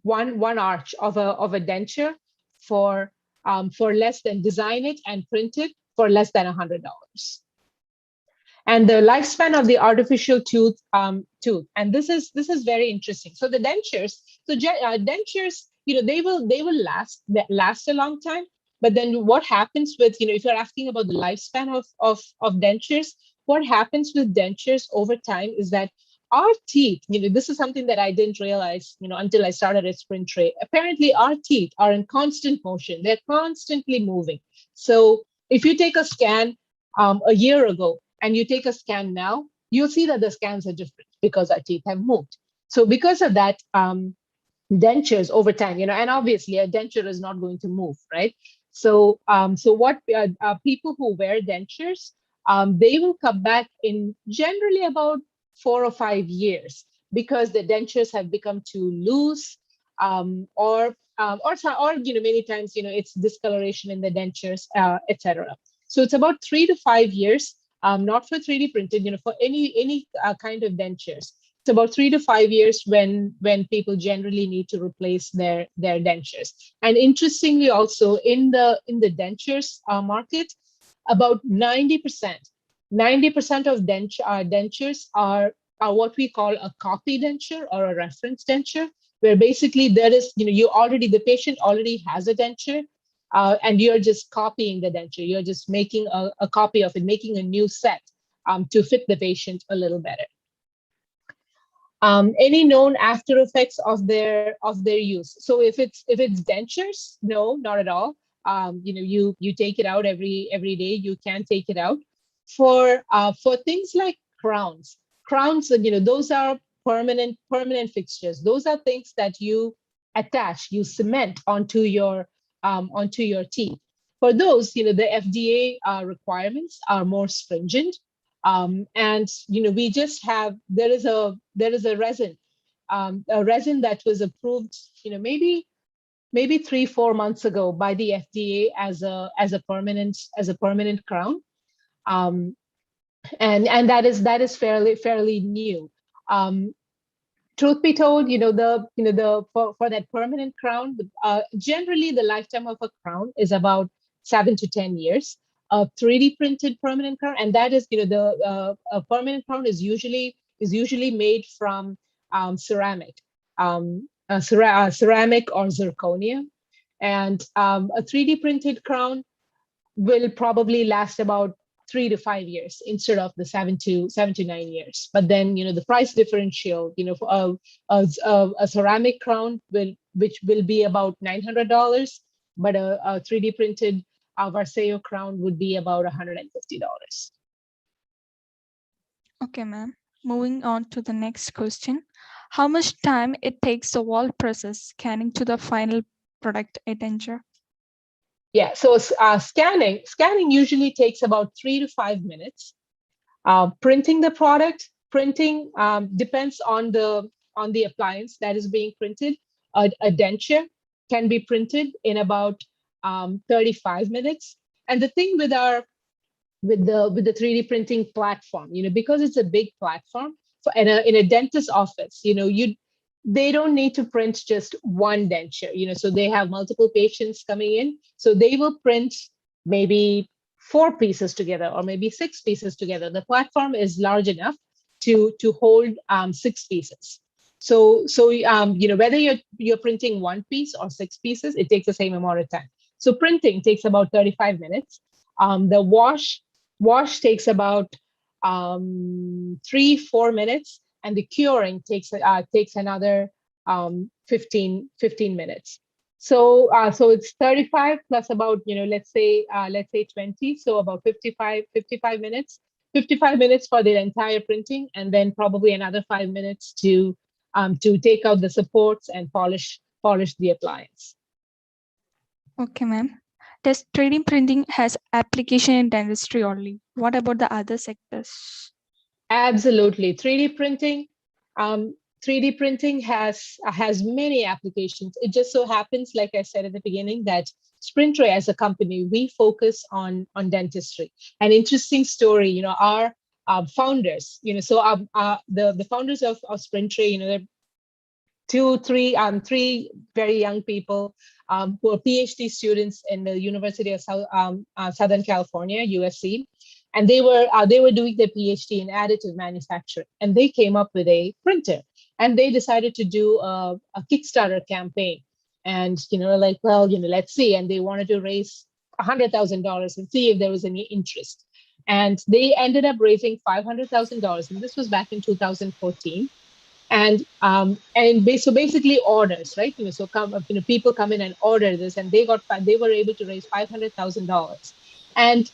one arch of a denture for less than, design it and print it for less than $100. And the lifespan of the artificial tooth, and this is very interesting. So the dentures, dentures, they will last a long time. But then what happens with, if you're asking about the lifespan of dentures, what happens with dentures over time is that our teeth, this is something that I didn't realize, until I started at SprintRay. Apparently, our teeth are in constant motion. They're constantly moving. So if you take a scan a year ago and you take a scan now, you'll see that the scans are different because our teeth have moved. So because of that, dentures over time, and obviously a denture is not going to move, right? So what people who wear dentures, they will come back in generally about 4 or 5 years, because the dentures have become too loose, or many times it's discoloration in the dentures, etc. So it's about 3 to 5 years, not for 3D printed, for any kind of dentures. It's about 3 to 5 years when people generally need to replace their dentures. And interestingly, also in the dentures market, about 90% of dentures are what we call a copy denture or a reference denture, where basically there is, the patient already has a denture, and you're just copying the denture. You're just making a copy of it, making a new set to fit the patient a little better. Any known after effects of their use. So if it's dentures, no, not at all. You take it out every day. You can take it out. For things like crowns, those are permanent fixtures. Those are things that you attach, you cement onto your teeth. For those, the FDA requirements are more stringent. And we just have there is a resin, that was approved, maybe 3-4 months ago by the FDA as a permanent crown. And that is fairly new. Truth be told, for that permanent crown, generally the lifetime of a crown is about 7 to 10 years. A 3D printed permanent crown, and that is, a permanent crown is usually made from ceramic, ceramic or zirconia, and a 3D printed crown will probably last about 3 to 5 years instead of the 7 to 9 years. But then, the price differential, for a ceramic crown which will be about $900, but a 3D printed Varseo crown would be about $150. Okay, ma'am. Moving on to the next question. How much time it takes the wall process scanning to the final product at enter? Yeah, so scanning usually takes about 3 to 5 minutes. Printing the product, depends on the appliance that is being printed. A denture can be printed in about 35 minutes. And the thing with the 3D printing platform, because it's a big platform in a dentist office, they don't need to print just one denture, so they have multiple patients coming in. So they will print maybe 4 pieces together or maybe 6 pieces together. The platform is large enough to hold 6 pieces. So whether you're printing 1 piece or 6 pieces, it takes the same amount of time. So printing takes about 35 minutes. The wash takes about 3-4 minutes, and the curing takes another 15 minutes. So it's 35 plus about, let's say 20, so about 55 minutes. 55 minutes for the entire printing, and then probably another 5 minutes to take out the supports and polish the appliance. Okay, ma'am. Does 3D printing has application in dentistry only? What about the other sectors? Absolutely. 3D printing has many applications. It just so happens, like I said at the beginning, that SprintRay as a company, we focus on dentistry. An interesting story, our founders, the founders of SprintRay, they're 3 very young people who are PhD students in the University of Southern California, USC. And they were doing their PhD in additive manufacturing, and they came up with a printer, and they decided to do a Kickstarter campaign. And let's see. And they wanted to raise $100,000 and see if there was any interest. And they ended up raising $500,000, and this was back in 2014. And so basically orders, right? So people come in and order this, and they were able to raise $500,000. And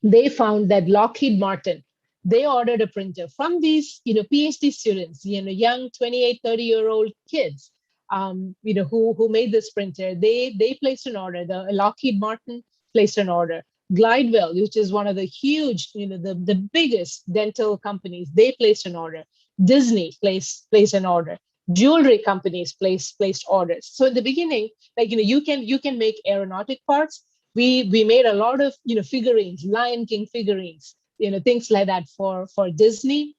they found that Lockheed Martin, they ordered a printer from these, PhD students, young 28, 30-year-old kids, who made this printer. They placed an order. The Lockheed Martin placed an order. Glidewell, which is one of the huge, the biggest dental companies, they placed an order. Disney placed an order. Jewelry companies placed orders. So in the beginning, you can make aeronautic parts. We made a lot of figurines, Lion King figurines, things like that for Disney.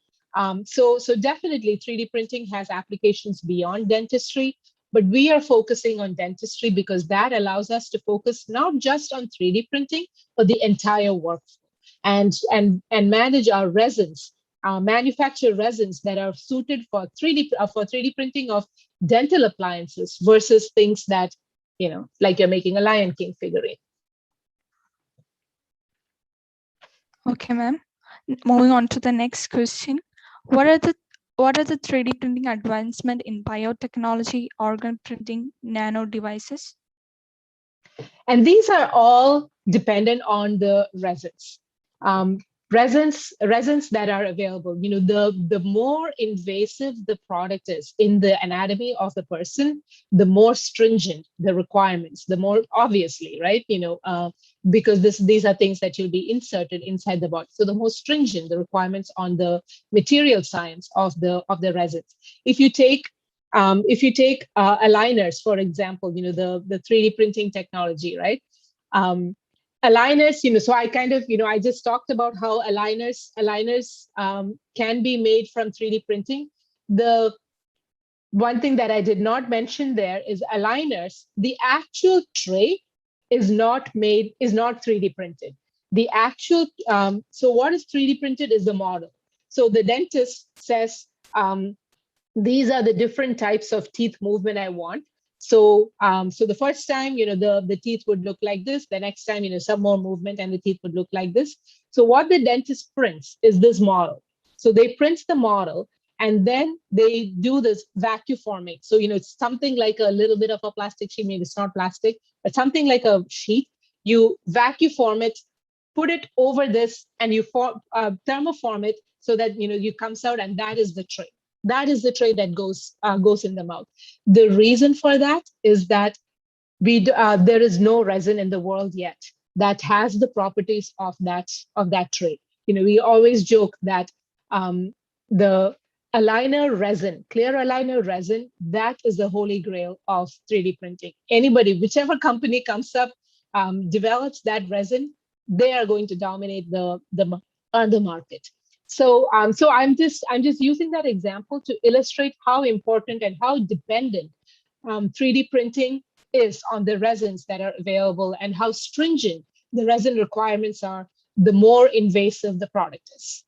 So definitely 3D printing has applications beyond dentistry, but we are focusing on dentistry because that allows us to focus not just on 3D printing, but the entire workflow, and manage our resins, manufacture resins that are suited for 3D printing of dental appliances versus things that, like you're making a Lion King figurine. Okay, ma'am. Moving on to the next question. What are the What are the 3D printing advancement in biotechnology, organ printing, nano devices? And these are all dependent on the resins. Resins that are available. The more invasive the product is in the anatomy of the person, the more stringent the requirements, the more obviously, right? Because these are things that will be inserted inside the body. So the more stringent the requirements on the material science of the resins. If you take aligners, for example, the 3D printing technology, right? Aligners, so I I just talked about how aligners can be made from 3D printing. The one thing that I did not mention there is aligners. The actual tray is not 3D printed. The actual, so what is 3D printed is the model. So the dentist says, these are the different types of teeth movement I want. So, so the first time, the teeth would look like this. The next time, some more movement and the teeth would look like this. So what the dentist prints is this model. So they print the model and then they do this vacuum forming. So, it's something like a little bit of a plastic sheet. Maybe it's not plastic, but something like a sheet. You vacuum form it, put it over this, and you thermoform it so that, you comes out, and that is the tray. That is the tray that goes in the mouth. The reason for that is that there is no resin in the world yet that has the properties of that tray. We always joke that the aligner resin, clear aligner resin, that is the holy grail of 3D printing. Anybody, whichever company comes up, develops that resin, they are going to dominate the market. So, so I'm just using that example to illustrate how important and how dependent 3D printing is on the resins that are available, and how stringent the resin requirements are, the more invasive the product is.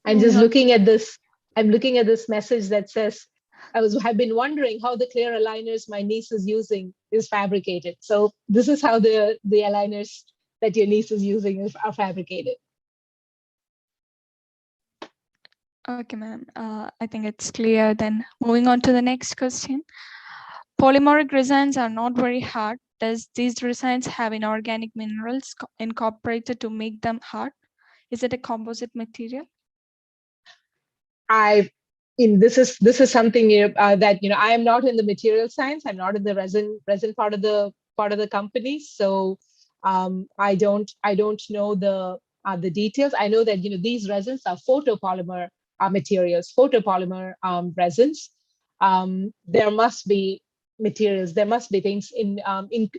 I'm just looking at this. I'm looking at this message that says, have been wondering how the clear aligners my niece is using is fabricated. So this is how the aligners that your niece is using are fabricated. Okay, ma'am. I think it's clear. Then moving on to the next question. Polymeric resins are not very hard. Does these resins have inorganic minerals incorporated to make them hard? Is it a composite material? This is something that I am not in the material science. I'm not in the resin part of the company. So I don't know the details. I know that these resins are photopolymer materials, photopolymer resins. There must be materials, there must be things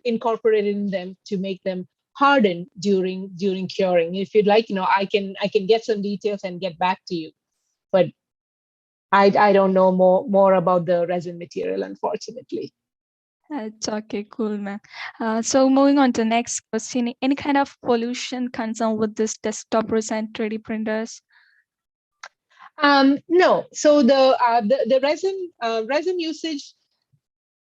incorporated in them to make them harden during curing. If you'd like, I can get some details and get back to you, but I don't know more about the resin material, unfortunately. It's okay, cool, ma'am. So moving on to the next question. Any kind of pollution concern with this desktop resin 3D printers? No. So the resin usage,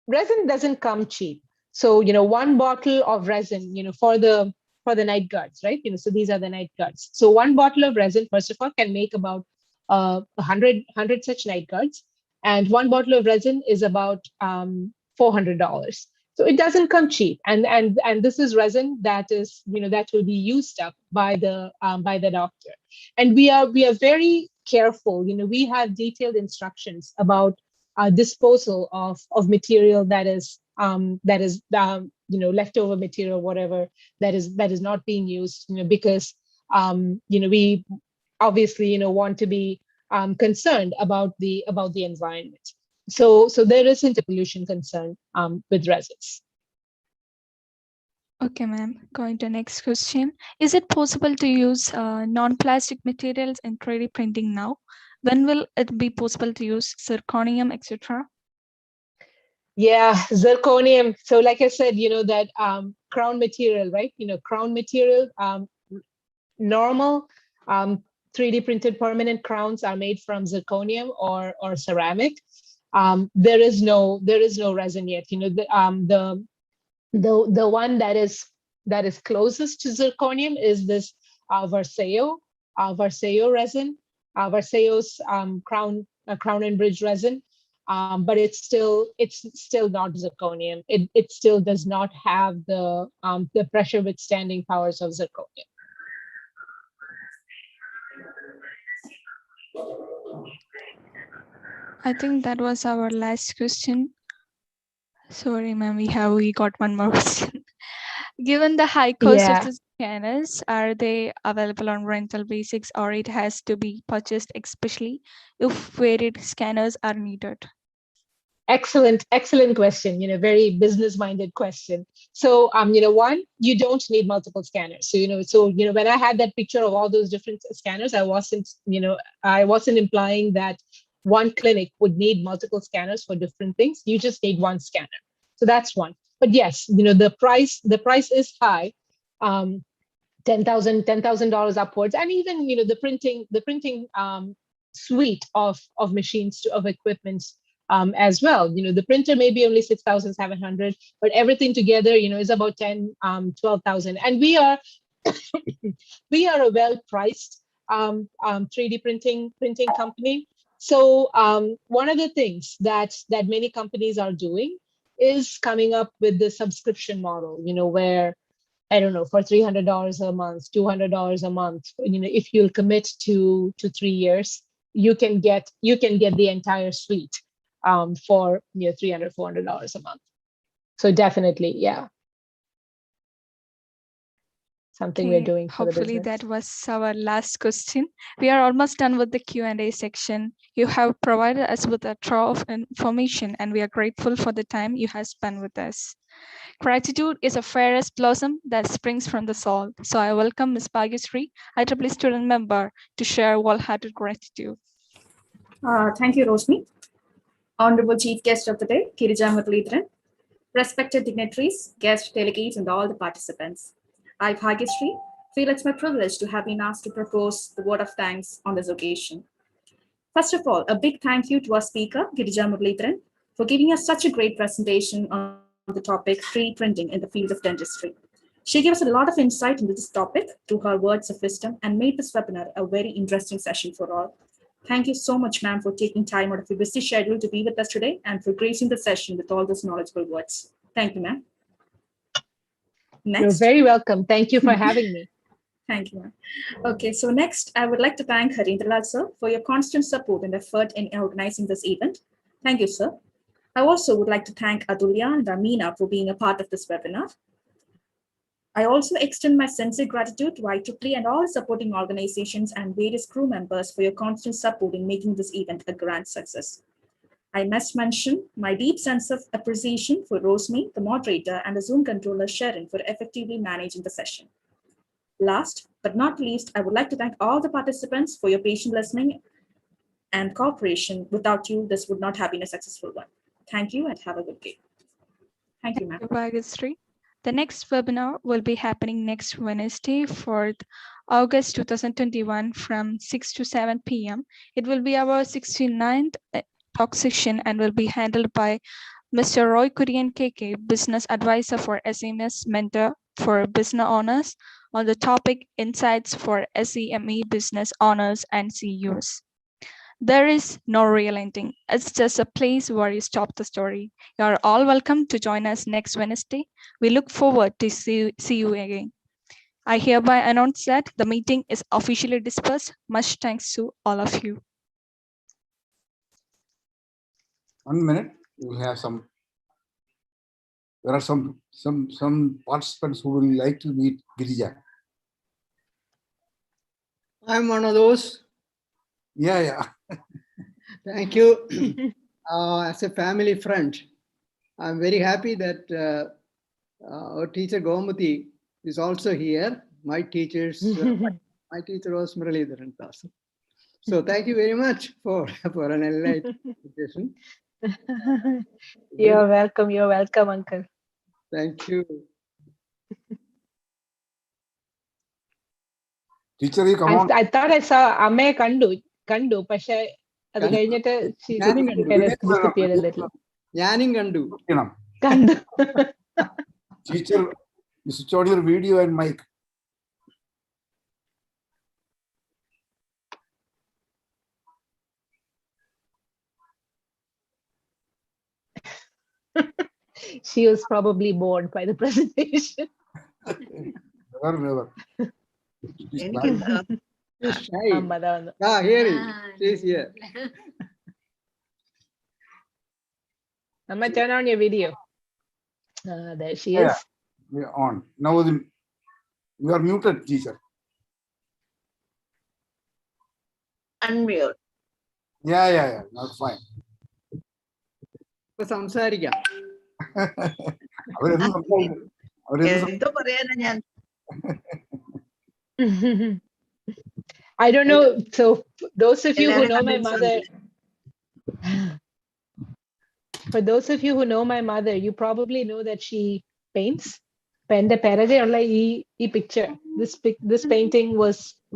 resin doesn't come cheap. So one bottle of resin, for the night guards, right? So these are the night guards. So one bottle of resin, first of all, can make about 100 such night guards, and one bottle of resin is about $400. So it doesn't come cheap, and this is resin that is that will be used up by the doctor, and we are very careful. We have detailed instructions about disposal of material that is leftover material, whatever that is not being used, because we obviously want to be concerned about the environment. So there isn't a pollution concern with resins. Okay, ma'am. Going to next question. Is it possible to use non-plastic materials in 3D printing now? When will it be possible to use zirconium, etc.? Yeah, zirconium. So like I said, that crown material, right? Crown material, normal 3D printed permanent crowns are made from zirconium or ceramic. There is no resin yet. The one that is closest to zirconium is this Varseo resin. Versailles crown and bridge resin, but it's still not zirconium. It still does not have the pressure withstanding powers of zirconium. I think that was our last question. Sorry, ma'am, we got one more question. Given the high cost of Yeah. the scanners, are they available on rental basics, or it has to be purchased especially if varied scanners are needed? Excellent question. Very business-minded question. So, one, you don't need multiple scanners. So, when I had that picture of all those different scanners, I wasn't implying that one clinic would need multiple scanners for different things. You just need one scanner. So that's one. But yes, the price is high. $10,000 upwards, and even the printing suite of machines of equipments as well. The printer may be only 6,700, but everything together is about 12,000. And we are a well priced 3D printing company. So one of the things that many companies are doing is coming up with the subscription model, where I don't know, for $300 a month, $200 a month, if you'll commit to 3 years, you can get the entire suite for $300, $400 a month. So definitely, yeah, something we're doing for the Hopefully business. that was our last question. We are almost done with the Q&A section. You have provided us with a trove of information, and we are grateful for the time you have spent with us. Gratitude is a fairest blossom that springs from the soul. So I welcome Ms. Bhagyashree, IEEE student member, to share wholehearted gratitude. Thank you, Rosmi. Honorable Chief Guest of the Day, Girija Muralidharan, respected dignitaries, guests, delegates, and all the participants. I, Bhagyashree, feel it's my privilege to have been asked to propose the word of thanks on this occasion. First of all, a big thank you to our speaker, Girija Muralidharan, for giving us such a great presentation on the topic 3D printing in the field of dentistry. She gave us a lot of insight into this topic through her words of wisdom and made this webinar a very interesting session for all. Thank you so much, ma'am, for taking time out of your busy schedule to be with us today and for gracing the session with all those knowledgeable words. Thank you, ma'am. Next. You're very welcome. Thank you for having me. Thank you, ma'am. Okay, so next, I would like to thank Harindralal, sir, for your constant support and effort in organizing this event. Thank you, sir. I also would like to thank Atulya and Amina for being a part of this webinar. I also extend my sincere gratitude to IEEE and all supporting organizations and various crew members for your constant support in making this event a grand success. I must mention my deep sense of appreciation for Rosmi, the moderator, and the Zoom controller Sharon for effectively managing the session. Last but not least, I would like to thank all the participants for your patient listening and cooperation. Without you, this would not have been a successful one. Thank you and have a good day. Thank you, ma'am. Bhagyashree. The next webinar will be happening next Wednesday, 4th August 2021 from 6 to 7 p.m. It will be our 69th talk session and will be handled by Mr. Roy Kurian KK, Business Advisor for SMEs Mentor for Business Owners, on the topic Insights for SEME Business Owners and CEOs. There is no real ending. It's just a place where you stop the story. You are all welcome to join us next Wednesday. We look forward to see you again. I hereby announce that the meeting is officially dispersed. Much thanks to all of you. 1 minute. We'll have some. There are some participants who will like to meet Girija. I'm one of those. Yeah. Thank you. As a family friend, I'm very happy that our teacher Gomati is also here. My teachers, my teacher was Muralidharan. So thank you very much for an enlightened presentation. You're welcome, Uncle. Thank you. Teacher, you come on. I thought I saw Amme Kandu, Pasha. She kind of disappeared a little. Kandu. Teacher, you switch on your video and mic. She was probably bored by the presentation. Never. She's എനിക്ക് quiet. She's shy. Amma da vannu. Ah, here he is. She's here. Amma, turn on your video. There she Yeah. is. We are on. Now you are muted, teacher. unmute. Yeah. Not fine. ഇപ്പൊ സംസാരിക്കാം. അവരെന്ത് സംസാരിക്കും? എന്തോ പറയാനാ ഞാൻ. I don't know. So those of you who എല്ലാവരും know my കണ്ടു mother, for those of you who know my mother, you probably know that she paints. Pende perage ulla ee picture. This painting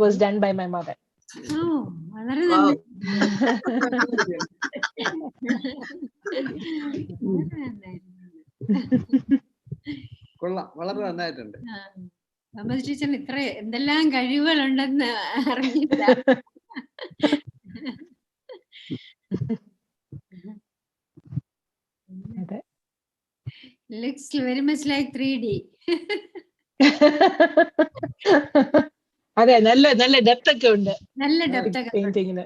was done by my mother. Oh, വളരെ Wow. നന്ദി. കൊള്ളാം, വളരെ നന്നായിട്ടുണ്ട്. Thomas ടീച്ചറിന് ഇത്ര എന്തെല്ലാം കഴിവുകളുണ്ടെന്ന് അറിഞ്ഞില്ല. Looks very much like 3D. അതെ, നല്ല ഡെപ്ത് ഒക്കെ ഉണ്ട് നല്ല ഡെപ്ത് ഒക്കെ പെയിന്റിങ്ങിന്.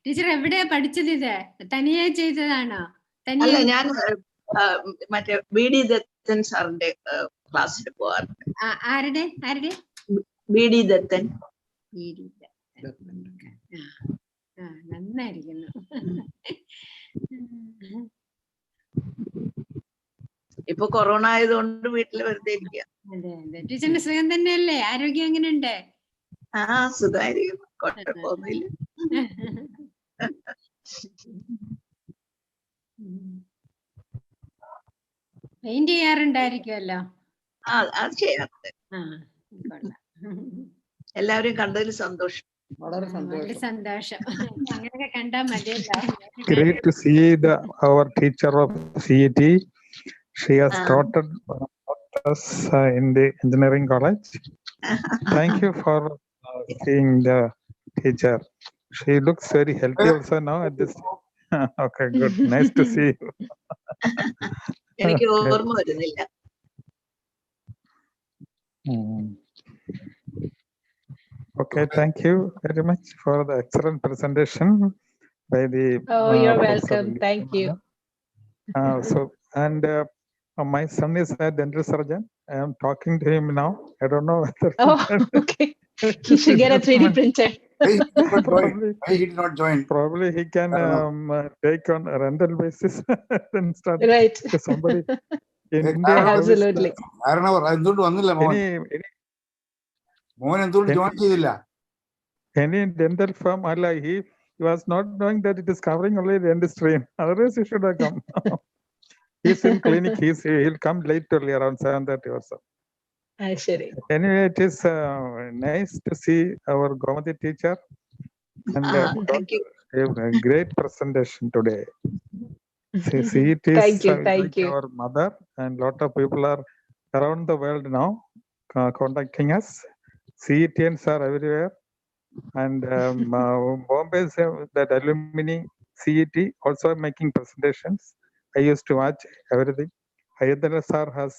ടീച്ചർ എവിടെയാ പഠിച്ചത്? ഇത് തനിയെ ചെയ്തതാണോ? അല്ല, തനിയെ ഞാൻ മറ്റേ BD ദത്തൻ സാറിന്റെ ക്ലാസ്സിൽ പോവാറുണ്ട്. ആരുടെ BD ദത്തൻ. നന്നായിരിക്കുന്നു. ഇപ്പൊ കൊറോണ ആയതുകൊണ്ട് വീട്ടില് വെറുതെ ഇരിക്കുക. അതെ. ടീച്ചറിന്റെ സുഖം തന്നെയല്ലേ? ആരോഗ്യം എങ്ങനെയുണ്ട്? സുഖമായിരിക്കുന്നു, കുഴപ്പമൊന്നുമില്ല. പെയിന്റ് ചെയ്യാറുണ്ടായിരിക്കുമല്ലോ? അത് ചെയ്യാറുണ്ട്. എല്ലാവരും കണ്ടതിൽ സന്തോഷം. വളരെ സന്തോഷം. അങ്ങനെയൊക്കെ കണ്ടാൽ മതിയല്ലോ. Great to see our teacher of CET. She has taught us in the engineering college. Thank you for seeing the teacher. She looks very healthy also now at this. Okay, good. Nice to see you. എനിക്ക് ഓർമ്മ വരുന്നില്ല. Okay, thank you very much for the excellent presentation by the. You're welcome. Thank you. My son is a dental surgeon. I am talking to him now. I don't know whether. Okay. He should get a 3D printer. Why he did not join? Probably he can take on a rental basis and start. Right. Somebody in India. Absolutely. എന്തുകൊണ്ട് വന്നില്ല മോൻ? മോൻ എന്തുകൊണ്ട് join ചെയ്തില്ല? Any dental firm, he was not knowing that it is covering only dentistry. Otherwise, he should have come. He's in clinic. He'll come late only around 7:30 or so. I see. Anyway, it is nice to see our Gomati teacher and thank you. A great presentation today. See, it is thank you. Our mother, and lot of people are around the world now contacting us. CETians are everywhere, and Bombay is that alumni CET also making presentations. I used to watch everything. Ayadhara sir has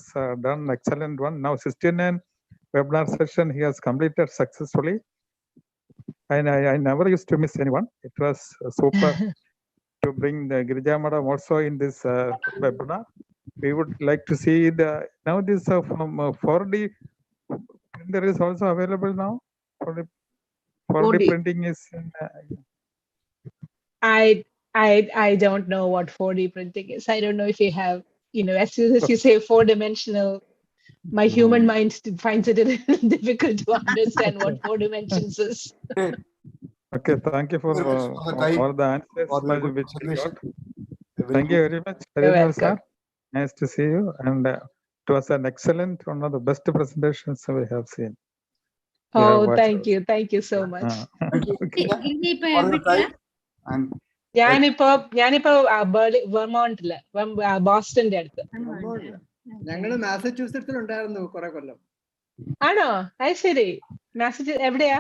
done excellent one. Now 69 webinar session he has completed successfully, and I never used to miss anyone. It was super to bring the Girija Madam also in this webinar. We would like to see now this from 4D printer is also available now. 4D printing is. I don't know what 4D printing is. I don't know if you have, as soon as you say 4-dimensional, my human mind finds it difficult to understand what 4 dimensions is. Okay, thank you for all the answers which we got. Thank you very much. You're welcome. Nice to see you, and it was an excellent, one of the best presentations we have seen. Thank you so much. ഞാനിപ്പോ വെർമോണ്ടില്, ബോസ്റ്റന്റെ അടുത്ത്. ഞങ്ങള് മാസച്യൂസെറ്റ്സിൽ ഉണ്ടായിരുന്നു കുറെ കൊല്ലം. ആണോ? അത് ശരി. Massachusetts എവിടെയാ?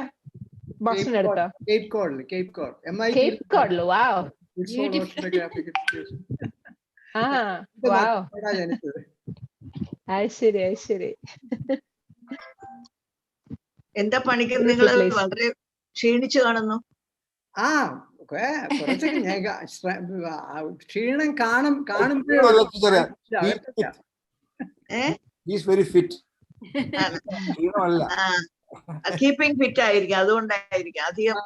ബോസ്റ്റന്റെ അടുത്തോ? കേപ്പ് കോഡില്. Wow. It's Beautiful. oceanographic education. wow. I see. എന്താ പണിക്കർ Beautiful നിങ്ങൾ place. വളരെ ക്ഷീണിച്ചു കാണുന്നു. കുറച്ചൊക്കെ ക്ഷീണം കാണുമ്പോഴേ He's very fit. Keeping fit ആയിരിക്കും, അതുകൊണ്ടായിരിക്കും അധികം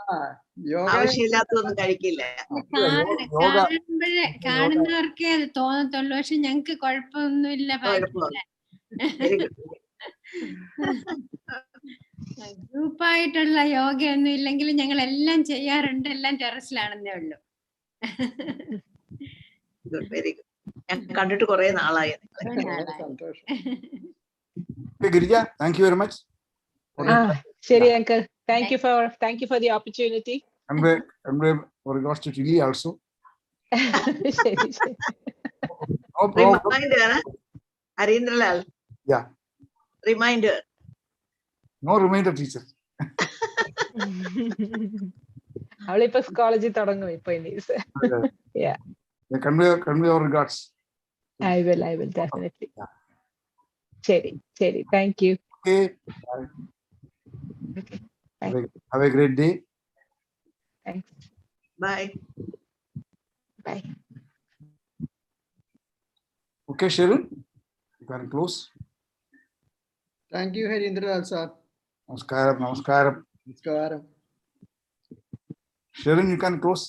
ആവശ്യമില്ലാത്തതൊന്നും കഴിക്കില്ല. കാണുന്നവർക്കേ അത് തോന്നത്തുള്ളൂ, പക്ഷെ ഞങ്ങക്ക് കുഴപ്പമൊന്നുമില്ല. ഗ്രൂപ്പായിട്ടുള്ള യോഗയൊന്നും ഇല്ലെങ്കിൽ ഞങ്ങൾ എല്ലാം ചെയ്യാറുണ്ട്, എല്ലാം ടെറസിലാണെന്നേ ഉള്ളൂ. Very good. ഞാൻ കണ്ടിട്ട് കുറെ നാളായി. Girija, thank you very much. Sheri uncle, thank you for the opportunity. Regards to Tilly also. Sheri. No problem. Reminder, Harindralal. Yeah. Reminder. No reminder, teacher. അവളിപ്പോ കോളേജിൽ തുടങ്ങും ഇപ്പൊ ഇനി. Yeah. Convey our regards. I will definitely. Sheri. Thank you. Okay. Have a great day. Thanks. Bye. Okay, Sharon, you can close. Thank you, Harindralal sir. Namaskaram. Namaskaram. Sharon, you can close.